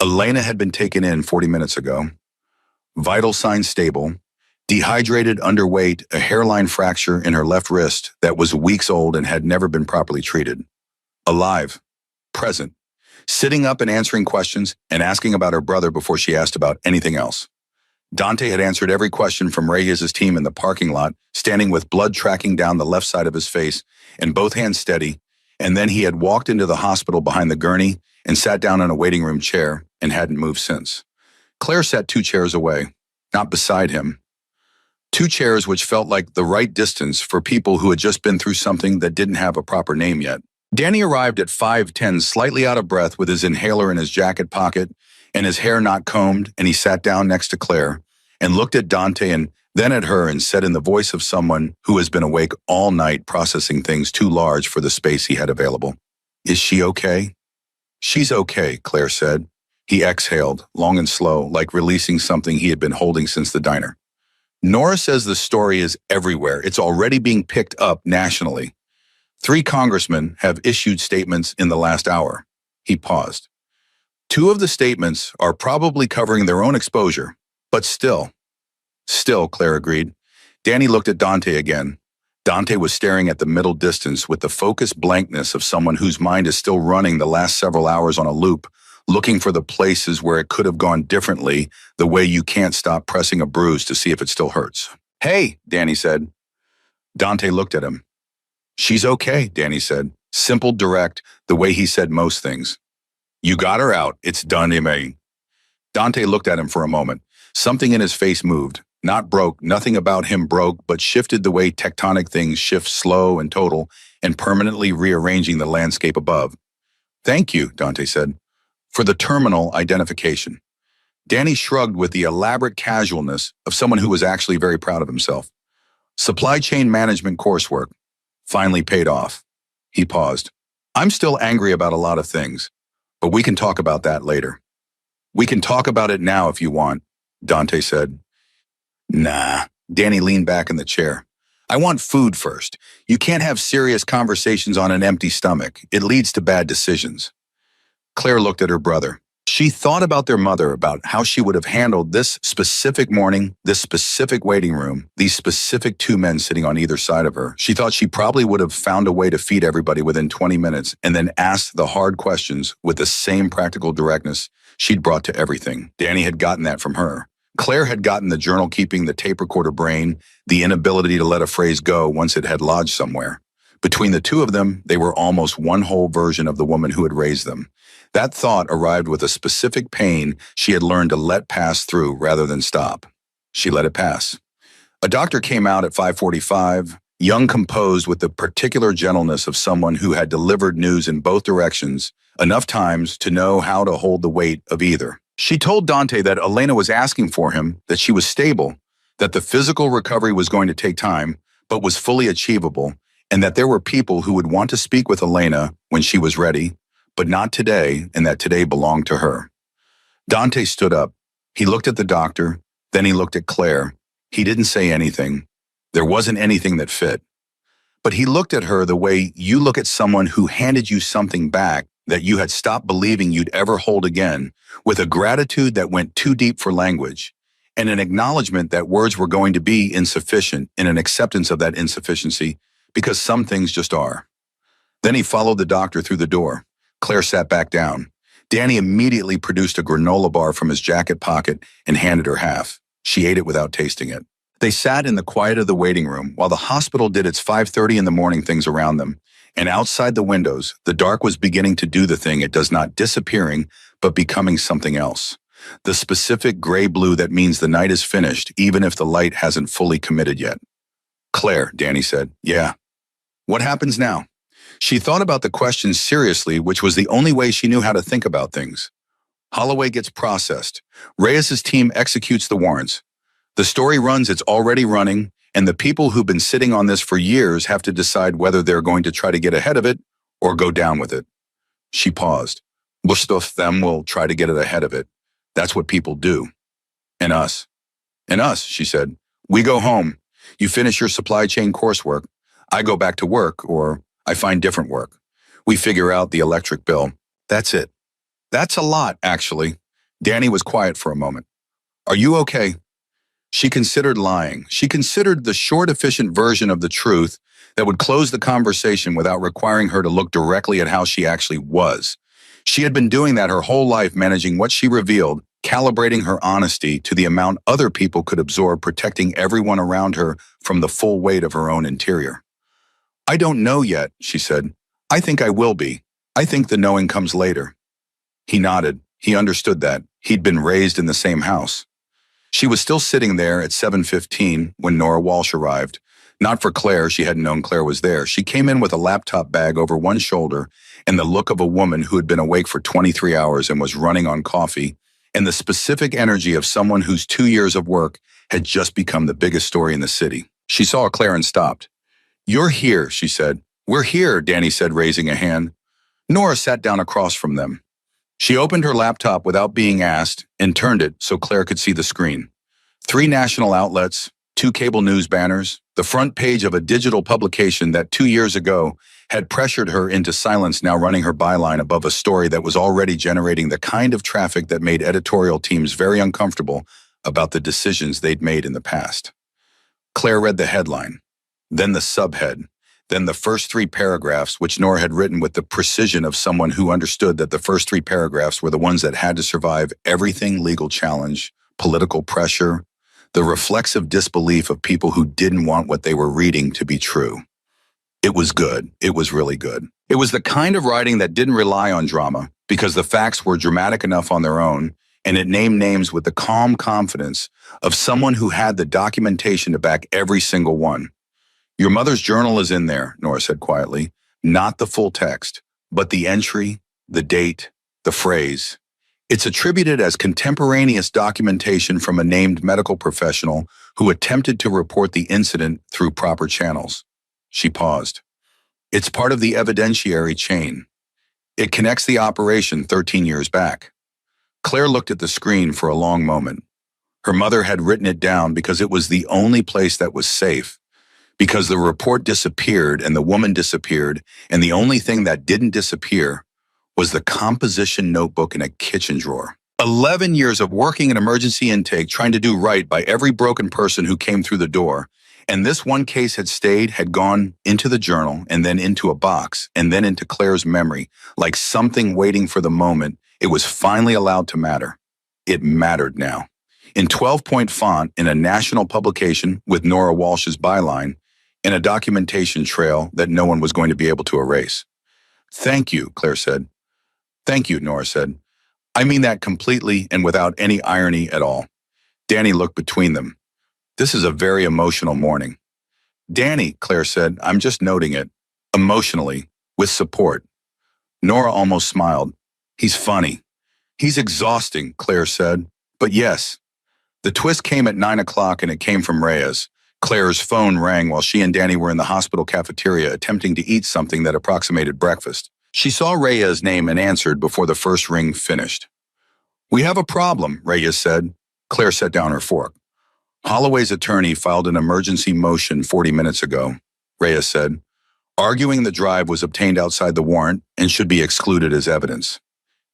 Elena had been taken in 40 minutes ago. Vital signs stable. Dehydrated, underweight, a hairline fracture in her left wrist that was weeks old and had never been properly treated. Alive. Present. Sitting up and answering questions and asking about her brother before she asked about anything else. Dante had answered every question from Reyes' team in the parking lot, standing with blood tracking down the left side of his face and both hands steady, and then he had walked into the hospital behind the gurney and sat down in a waiting room chair and hadn't moved since. Claire sat 2 chairs away, not beside him. 2 chairs which felt like the right distance for people who had just been through something that didn't have a proper name yet. Danny arrived at 5:10, slightly out of breath with his inhaler in his jacket pocket and his hair not combed, and he sat down next to Claire and looked at Dante and then at her and said in the voice of someone who has been awake all night processing things too large for the space he had available, "Is she okay?" "She's okay," Claire said. He exhaled, long and slow, like releasing something he had been holding since the diner. "Nora says the story is everywhere. It's already being picked up nationally. 3 congressmen have issued statements in the last hour." He paused. 2 of the statements are probably covering their own exposure, but still. Still, Claire agreed. Danny looked at Dante again. Dante was staring at the middle distance with the focused blankness of someone whose mind is still running the last several hours on a loop, looking for the places where it could have gone differently, the way you can't stop pressing a bruise to see if it still hurts. "Hey," Danny said. Dante looked at him. "She's okay," Danny said. Simple, direct, the way he said most things. "You got her out. It's done, Ime." Dante looked at him for a moment. Something in his face moved. Not broke, nothing about him broke, but shifted the way tectonic things shift, slow and total, and permanently rearranging the landscape above. "Thank you," Dante said, "for the terminal identification." Danny shrugged with the elaborate casualness of someone who was actually very proud of himself. Supply chain management coursework finally paid off. He paused. "I'm still angry about a lot of things, but we can talk about that later." "We can talk about it now if you want," Dante said. "Nah." Danny leaned back in the chair. "I want food first. You can't have serious conversations on an empty stomach. It leads to bad decisions." Claire looked at her brother. She thought about their mother, about how she would have handled this specific morning, this specific waiting room, these specific 2 men sitting on either side of her. She thought she probably would have found a way to feed everybody within 20 minutes and then asked the hard questions with the same practical directness she'd brought to everything. Danny had gotten that from her. Claire had gotten the journal keeping, the tape recorder brain, the inability to let a phrase go once it had lodged somewhere. Between the 2 of them, they were almost one whole version of the woman who had raised them. That thought arrived with a specific pain she had learned to let pass through rather than stop. She let it pass. A doctor came out at 5:45, young, composed with the particular gentleness of someone who had delivered news in both directions enough times to know how to hold the weight of either. She told Dante that Elena was asking for him, that she was stable, that the physical recovery was going to take time, but was fully achievable, and that there were people who would want to speak with Elena when she was ready, but not today, and that today belonged to her. Dante stood up. He looked at the doctor, then he looked at Claire. He didn't say anything. There wasn't anything that fit. But he looked at her the way you look at someone who handed you something back that you had stopped believing you'd ever hold again, with a gratitude that went too deep for language, and an acknowledgement that words were going to be insufficient, and an acceptance of that insufficiency, because some things just are. Then he followed the doctor through the door. Claire sat back down. Danny immediately produced a granola bar from his jacket pocket and handed her half. She ate it without tasting it. They sat in the quiet of the waiting room while the hospital did its 5:30 in the morning things around them, And outside the windows, the dark was beginning to do the thing it does, not disappearing, but becoming something else. The specific gray-blue that means the night is finished, even if the light hasn't fully committed yet. Claire, Danny said. Yeah. What happens now? She thought about the question seriously, which was the only way she knew how to think about things. Holloway gets processed. Reyes's team executes the warrants. The story runs it's already running, and the people who've been sitting on this for years have to decide whether they're going to try to get ahead of it or go down with it. She paused. Most of them will try to get it ahead of it. That's what people do. And us. And us, she said. We go home. You finish your supply chain coursework. I go back to work, or I find different work. We figure out the electric bill. That's it. That's a lot, actually. Danny was quiet for a moment. Are you okay? She considered lying. She considered the short, efficient version of the truth that would close the conversation without requiring her to look directly at how she actually was. She had been doing that her whole life, managing what she revealed, calibrating her honesty to the amount other people could absorb, protecting everyone around her from the full weight of her own interior. I don't know yet, she said. I think I will be. I think the knowing comes later. He nodded. He understood that. He'd been raised in the same house. She was still sitting there at 7:15 when Nora Walsh arrived. Not for Claire, she hadn't known Claire was there. She came in with a laptop bag over one shoulder and the look of a woman who had been awake for 23 hours and was running on coffee, and the specific energy of someone whose 2 years of work had just become the biggest story in the city. She saw Claire and stopped. You're here, she said. We're here, Danny said, raising a hand. Nora sat down across from them. She opened her laptop without being asked and turned it so Claire could see the screen. 3 national outlets, 2 cable news banners, the front page of a digital publication that 2 years ago had pressured her into silence, now running her byline above a story that was already generating the kind of traffic that made editorial teams very uncomfortable about the decisions they'd made in the past. Claire read the headline, then the subhead, then the first 3 paragraphs, which Nora had written with the precision of someone who understood that the first 3 paragraphs were the ones that had to survive everything: legal challenge, political pressure, the reflexive disbelief of people who didn't want what they were reading to be true. It was good. It was really good. It was the kind of writing that didn't rely on drama because the facts were dramatic enough on their own, and it named names with the calm confidence of someone who had the documentation to back every single one. Your mother's journal is in there, Nora said quietly. Not the full text, but the entry, the date, the phrase. It's attributed as contemporaneous documentation from a named medical professional who attempted to report the incident through proper channels. She paused. It's part of the evidentiary chain. It connects the operation 13 years back. Claire looked at the screen for a long moment. Her mother had written it down because it was the only place that was safe. Because the report disappeared and the woman disappeared, and the only thing that didn't disappear was the composition notebook in a kitchen drawer. 11 years of working in emergency intake, trying to do right by every broken person who came through the door, and this one case had gone into the journal, and then into a box, and then into Claire's memory, like something waiting for the moment it was finally allowed to matter. It mattered now. In 12-point font, in a national publication with Nora Walsh's byline, and a documentation trail that no one was going to be able to erase. Thank you, Claire said. Thank you, Nora said. I mean that completely and without any irony at all. Danny looked between them. This is a very emotional morning. Danny, Claire said, I'm just noting it. Emotionally, with support. Nora almost smiled. He's funny. He's exhausting, Claire said. But yes. The twist came at 9 o'clock and it came from Reyes. Claire's phone rang while she and Danny were in the hospital cafeteria attempting to eat something that approximated breakfast. She saw Reyes' name and answered before the first ring finished. We have a problem, Reyes said. Claire set down her fork. Holloway's attorney filed an emergency motion 40 minutes ago, Reyes said, arguing the drive was obtained outside the warrant and should be excluded as evidence.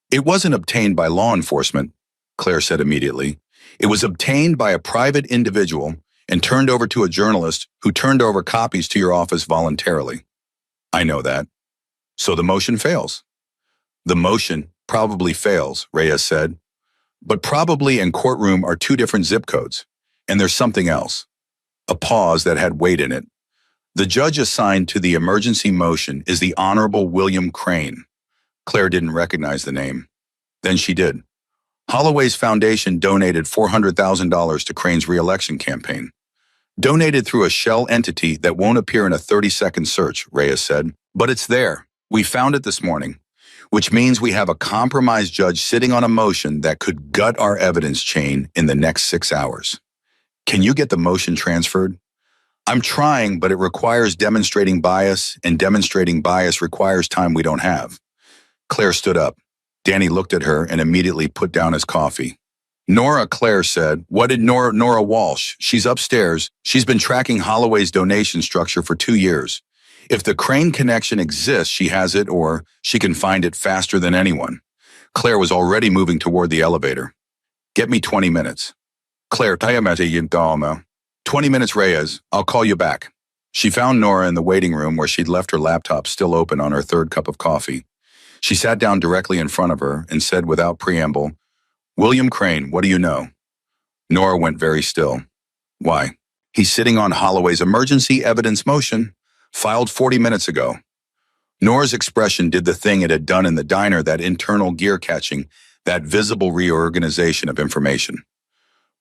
It wasn't obtained by law enforcement, Claire said immediately. It was obtained by a private individual and turned over to a journalist who turned over copies to your office voluntarily. I know that. So the motion fails. The motion probably fails, Reyes said. But probably and courtroom are 2 different zip codes. And there's something else. A pause that had weight in it. The judge assigned to the emergency motion is the Honorable William Crane. Claire didn't recognize the name. Then she did. Holloway's foundation donated $400,000 to Crane's re-election campaign. Donated through a shell entity that won't appear in a 30-second search, Reyes said. But it's there. We found it this morning, which means we have a compromised judge sitting on a motion that could gut our evidence chain in the next 6 hours. Can you get the motion transferred? I'm trying, but it requires demonstrating bias, and demonstrating bias requires time we don't have. Claire stood up. Danny looked at her and immediately put down his coffee. Nora, Claire said. What did Nora Walsh? She's upstairs. She's been tracking Holloway's donation structure for 2 years. If the Crane connection exists, she has it, or she can find it faster than anyone. Claire was already moving toward the elevator. Get me 20 minutes. Claire, 20 minutes, Reyes. I'll call you back. She found Nora in the waiting room where she'd left her laptop still open on her third cup of coffee. She sat down directly in front of her and said without preamble, William Crane, what do you know? Nora went very still. Why? He's sitting on Holloway's emergency evidence motion, filed 40 minutes ago. Nora's expression did the thing it had done in the diner, that internal gear catching, that visible reorganization of information.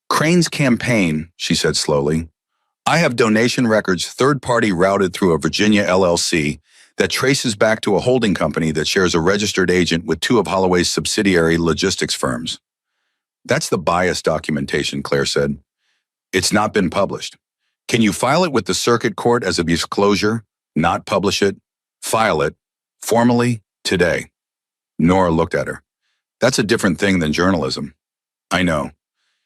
Crane's campaign, she said slowly. I have donation records third-party routed through a Virginia LLC that traces back to a holding company that shares a registered agent with 2 of Holloway's subsidiary logistics firms. That's the bias documentation, Claire said. It's not been published. Can you file it with the circuit court as a disclosure, not publish it? File it, formally, today. Nora looked at her. That's a different thing than journalism. I know.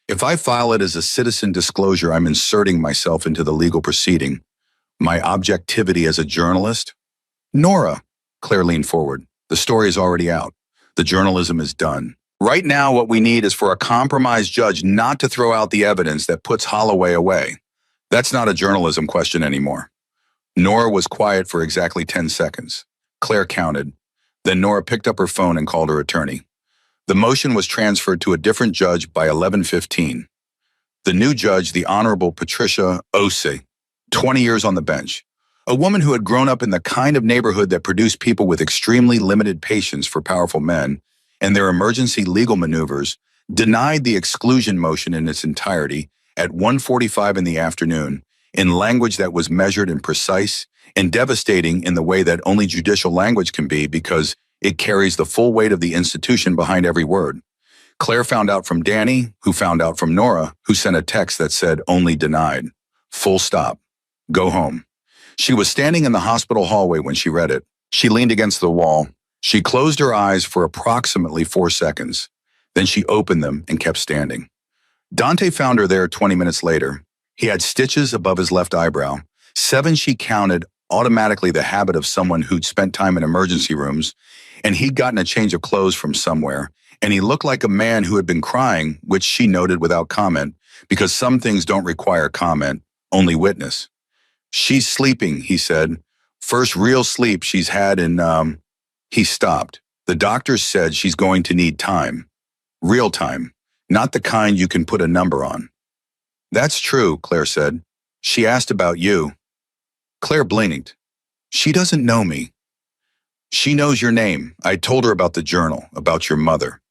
If I file it as a citizen disclosure, I'm inserting myself into the legal proceeding. My objectivity as a journalist? Nora, Claire leaned forward. The story is already out. The journalism is done. Right now, what we need is for a compromised judge not to throw out the evidence that puts Holloway away. That's not a journalism question anymore. Nora was quiet for exactly 10 seconds. Claire counted. Then Nora picked up her phone and called her attorney. The motion was transferred to a different judge by 11:15. The new judge, the Honorable Patricia Ose, 20 years on the bench. A woman who had grown up in the kind of neighborhood that produced people with extremely limited patience for powerful men and their emergency legal maneuvers, denied the exclusion motion in its entirety at 1:45 in the afternoon in language that was measured and precise and devastating in the way that only judicial language can be, because it carries the full weight of the institution behind every word. Claire found out from Danny, who found out from Nora, who sent a text that said only denied. Full stop. Go home. She was standing in the hospital hallway when she read it. She leaned against the wall. She closed her eyes for approximately 4 seconds. Then she opened them and kept standing. Dante found her there 20 minutes later. He had stitches above his left eyebrow. 7 she counted, automatically the habit of someone who'd spent time in emergency rooms, and he'd gotten a change of clothes from somewhere, and he looked like a man who had been crying, which she noted without comment, because some things don't require comment, only witness. She's sleeping, he said. First real sleep she's had in, He stopped. The doctors said she's going to need time. Real time. Not the kind you can put a number on. That's true, Claire said. She asked about you. Claire blinked. She doesn't know me. She knows your name. I told her about the journal, about your mother.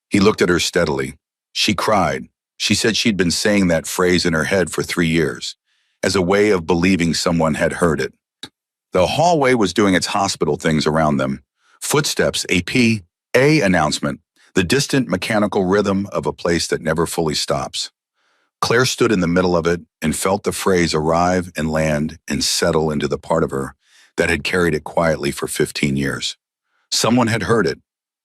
He looked at her steadily. She cried. She said she'd been saying that phrase in her head for 3 years, as a way of believing someone had heard it. The hallway was doing its hospital things around them. Footsteps, a P.A. announcement, the distant mechanical rhythm of a place that never fully stops. Claire stood in the middle of it and felt the phrase arrive and land and settle into the part of her that had carried it quietly for 15 years. Someone had heard it.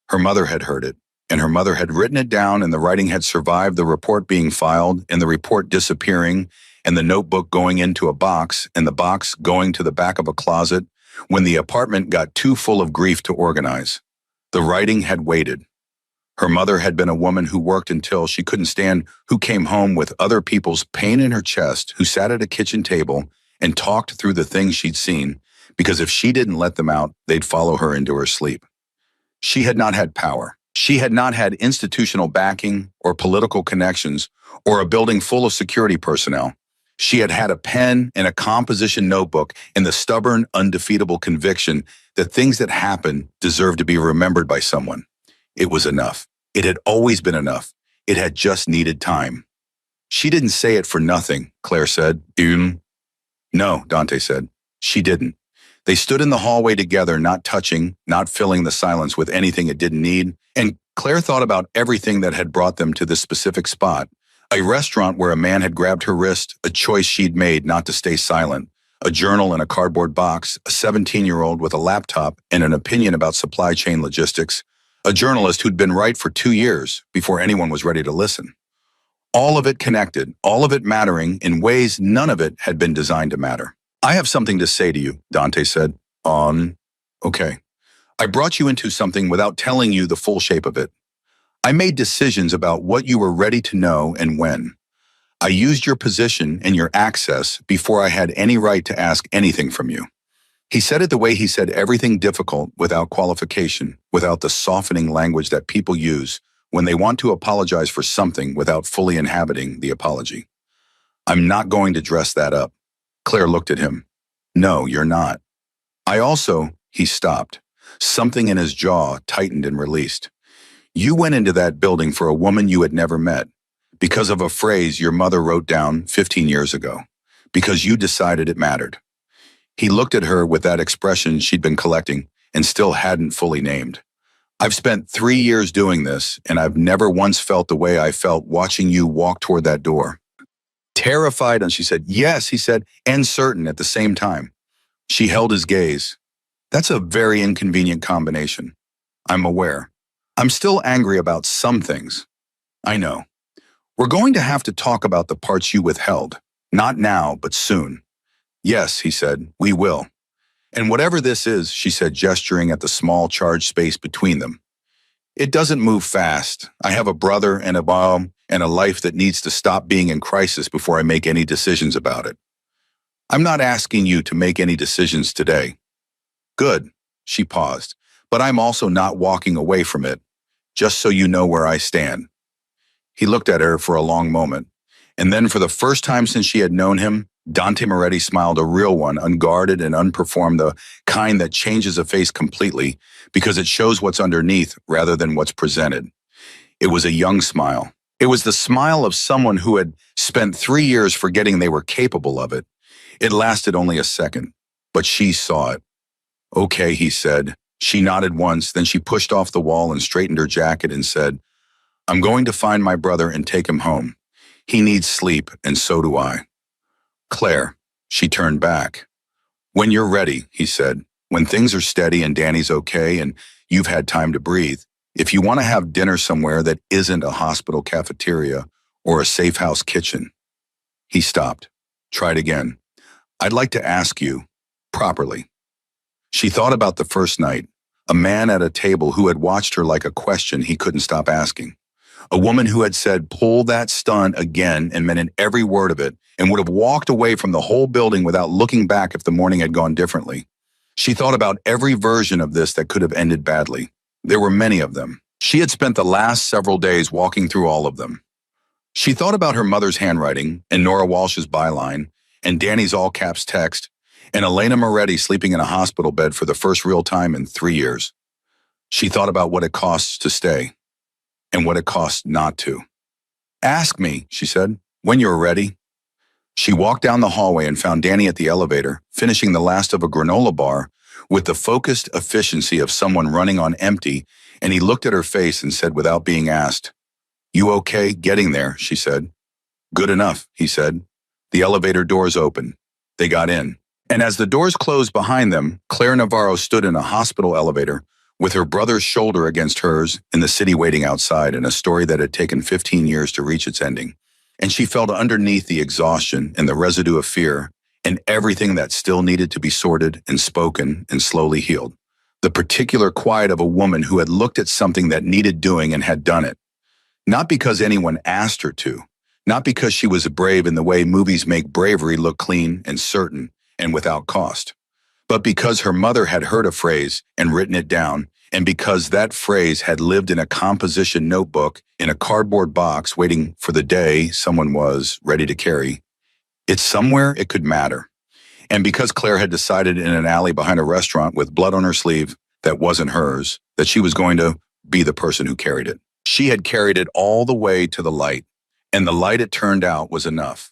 Her mother had heard it, and her mother had written it down, and the writing had survived the report being filed and the report disappearing and the notebook going into a box and the box going to the back of a closet when the apartment got too full of grief to organize. The writing had waited. Her mother had been a woman who worked until she couldn't stand, who came home with other people's pain in her chest, who sat at a kitchen table and talked through the things she'd seen, because if she didn't let them out, they'd follow her into her sleep. She had not had power. She had not had institutional backing or political connections or a building full of security personnel. She had had a pen and a composition notebook and the stubborn, undefeatable conviction that things that happened deserved to be remembered by someone. It was enough. It had always been enough. It had just needed time. She didn't say it for nothing, Claire said. No, Dante said. She didn't. They stood in the hallway together, not touching, not filling the silence with anything it didn't need, and Claire thought about everything that had brought them to this specific spot. A restaurant where a man had grabbed her wrist, a choice she'd made not to stay silent, a journal in a cardboard box, a 17-year-old with a laptop and an opinion about supply chain logistics, a journalist who'd been right for 2 years before anyone was ready to listen. All of it connected, all of it mattering in ways none of it had been designed to matter. I have something to say to you, Dante said. Okay. I brought you into something without telling you the full shape of it. I made decisions about what you were ready to know and when. I used your position and your access before I had any right to ask anything from you. He said it the way he said everything difficult without qualification, without the softening language that people use when they want to apologize for something without fully inhabiting the apology. I'm not going to dress that up. Claire looked at him. No, you're not. He stopped. Something in his jaw tightened and released. You went into that building for a woman you had never met, because of a phrase your mother wrote down 15 years ago, because you decided it mattered. He looked at her with that expression she'd been collecting and still hadn't fully named. I've spent 3 years doing this, and I've never once felt the way I felt watching you walk toward that door. Terrified, and she said, yes, he said, and certain at the same time. She held his gaze. That's a very inconvenient combination. I'm aware. I'm still angry about some things. I know. We're going to have to talk about the parts you withheld. Not now, but soon. Yes, he said, we will. And whatever this is, she said, gesturing at the small charged space between them. It doesn't move fast. I have a brother and a mom and a life that needs to stop being in crisis before I make any decisions about it. I'm not asking you to make any decisions today. Good, she paused, but I'm also not walking away from it, just so you know where I stand. He looked at her for a long moment, and then for the first time since she had known him, Dante Moretti smiled, a real one, unguarded and unperformed, the kind that changes a face completely because it shows what's underneath rather than what's presented. It was a young smile. It was the smile of someone who had spent 3 years forgetting they were capable of it. It lasted only a second, but she saw it. Okay, he said. She nodded once, then she pushed off the wall and straightened her jacket and said, I'm going to find my brother and take him home. He needs sleep, and so do I. Claire, she turned back. When you're ready, he said, when things are steady and Danny's okay and you've had time to breathe, if you want to have dinner somewhere that isn't a hospital cafeteria or a safe house kitchen. He stopped. Tried again. I'd like to ask you, properly. She thought about the first night, a man at a table who had watched her like a question he couldn't stop asking. A woman who had said, pull that stunt again and meant in every word of it and would have walked away from the whole building without looking back if the morning had gone differently. She thought about every version of this that could have ended badly. There were many of them. She had spent the last several days walking through all of them. She thought about her mother's handwriting and Nora Walsh's byline and Danny's all-caps text and Elena Moretti sleeping in a hospital bed for the first real time in 3 years. She thought about what it costs to stay and what it costs not to. Ask me, she said, when you're ready. She walked down the hallway and found Danny at the elevator, finishing the last of a granola bar with the focused efficiency of someone running on empty, and he looked at her face and said without being asked, You okay getting there, she said. Good enough, he said. The elevator doors opened. They got in. And as the doors closed behind them, Claire Navarro stood in a hospital elevator with her brother's shoulder against hers in the city waiting outside in a story that had taken 15 years to reach its ending. And she felt underneath the exhaustion and the residue of fear and everything that still needed to be sorted and spoken and slowly healed. The particular quiet of a woman who had looked at something that needed doing and had done it. Not because anyone asked her to, not because she was brave in the way movies make bravery look clean and certain and without cost, but because her mother had heard a phrase and written it down, and because that phrase had lived in a composition notebook in a cardboard box waiting for the day someone was ready to carry It's somewhere it could matter. And because Claire had decided in an alley behind a restaurant with blood on her sleeve that wasn't hers, that she was going to be the person who carried it. She had carried it all the way to the light, and the light, it turned out, was enough.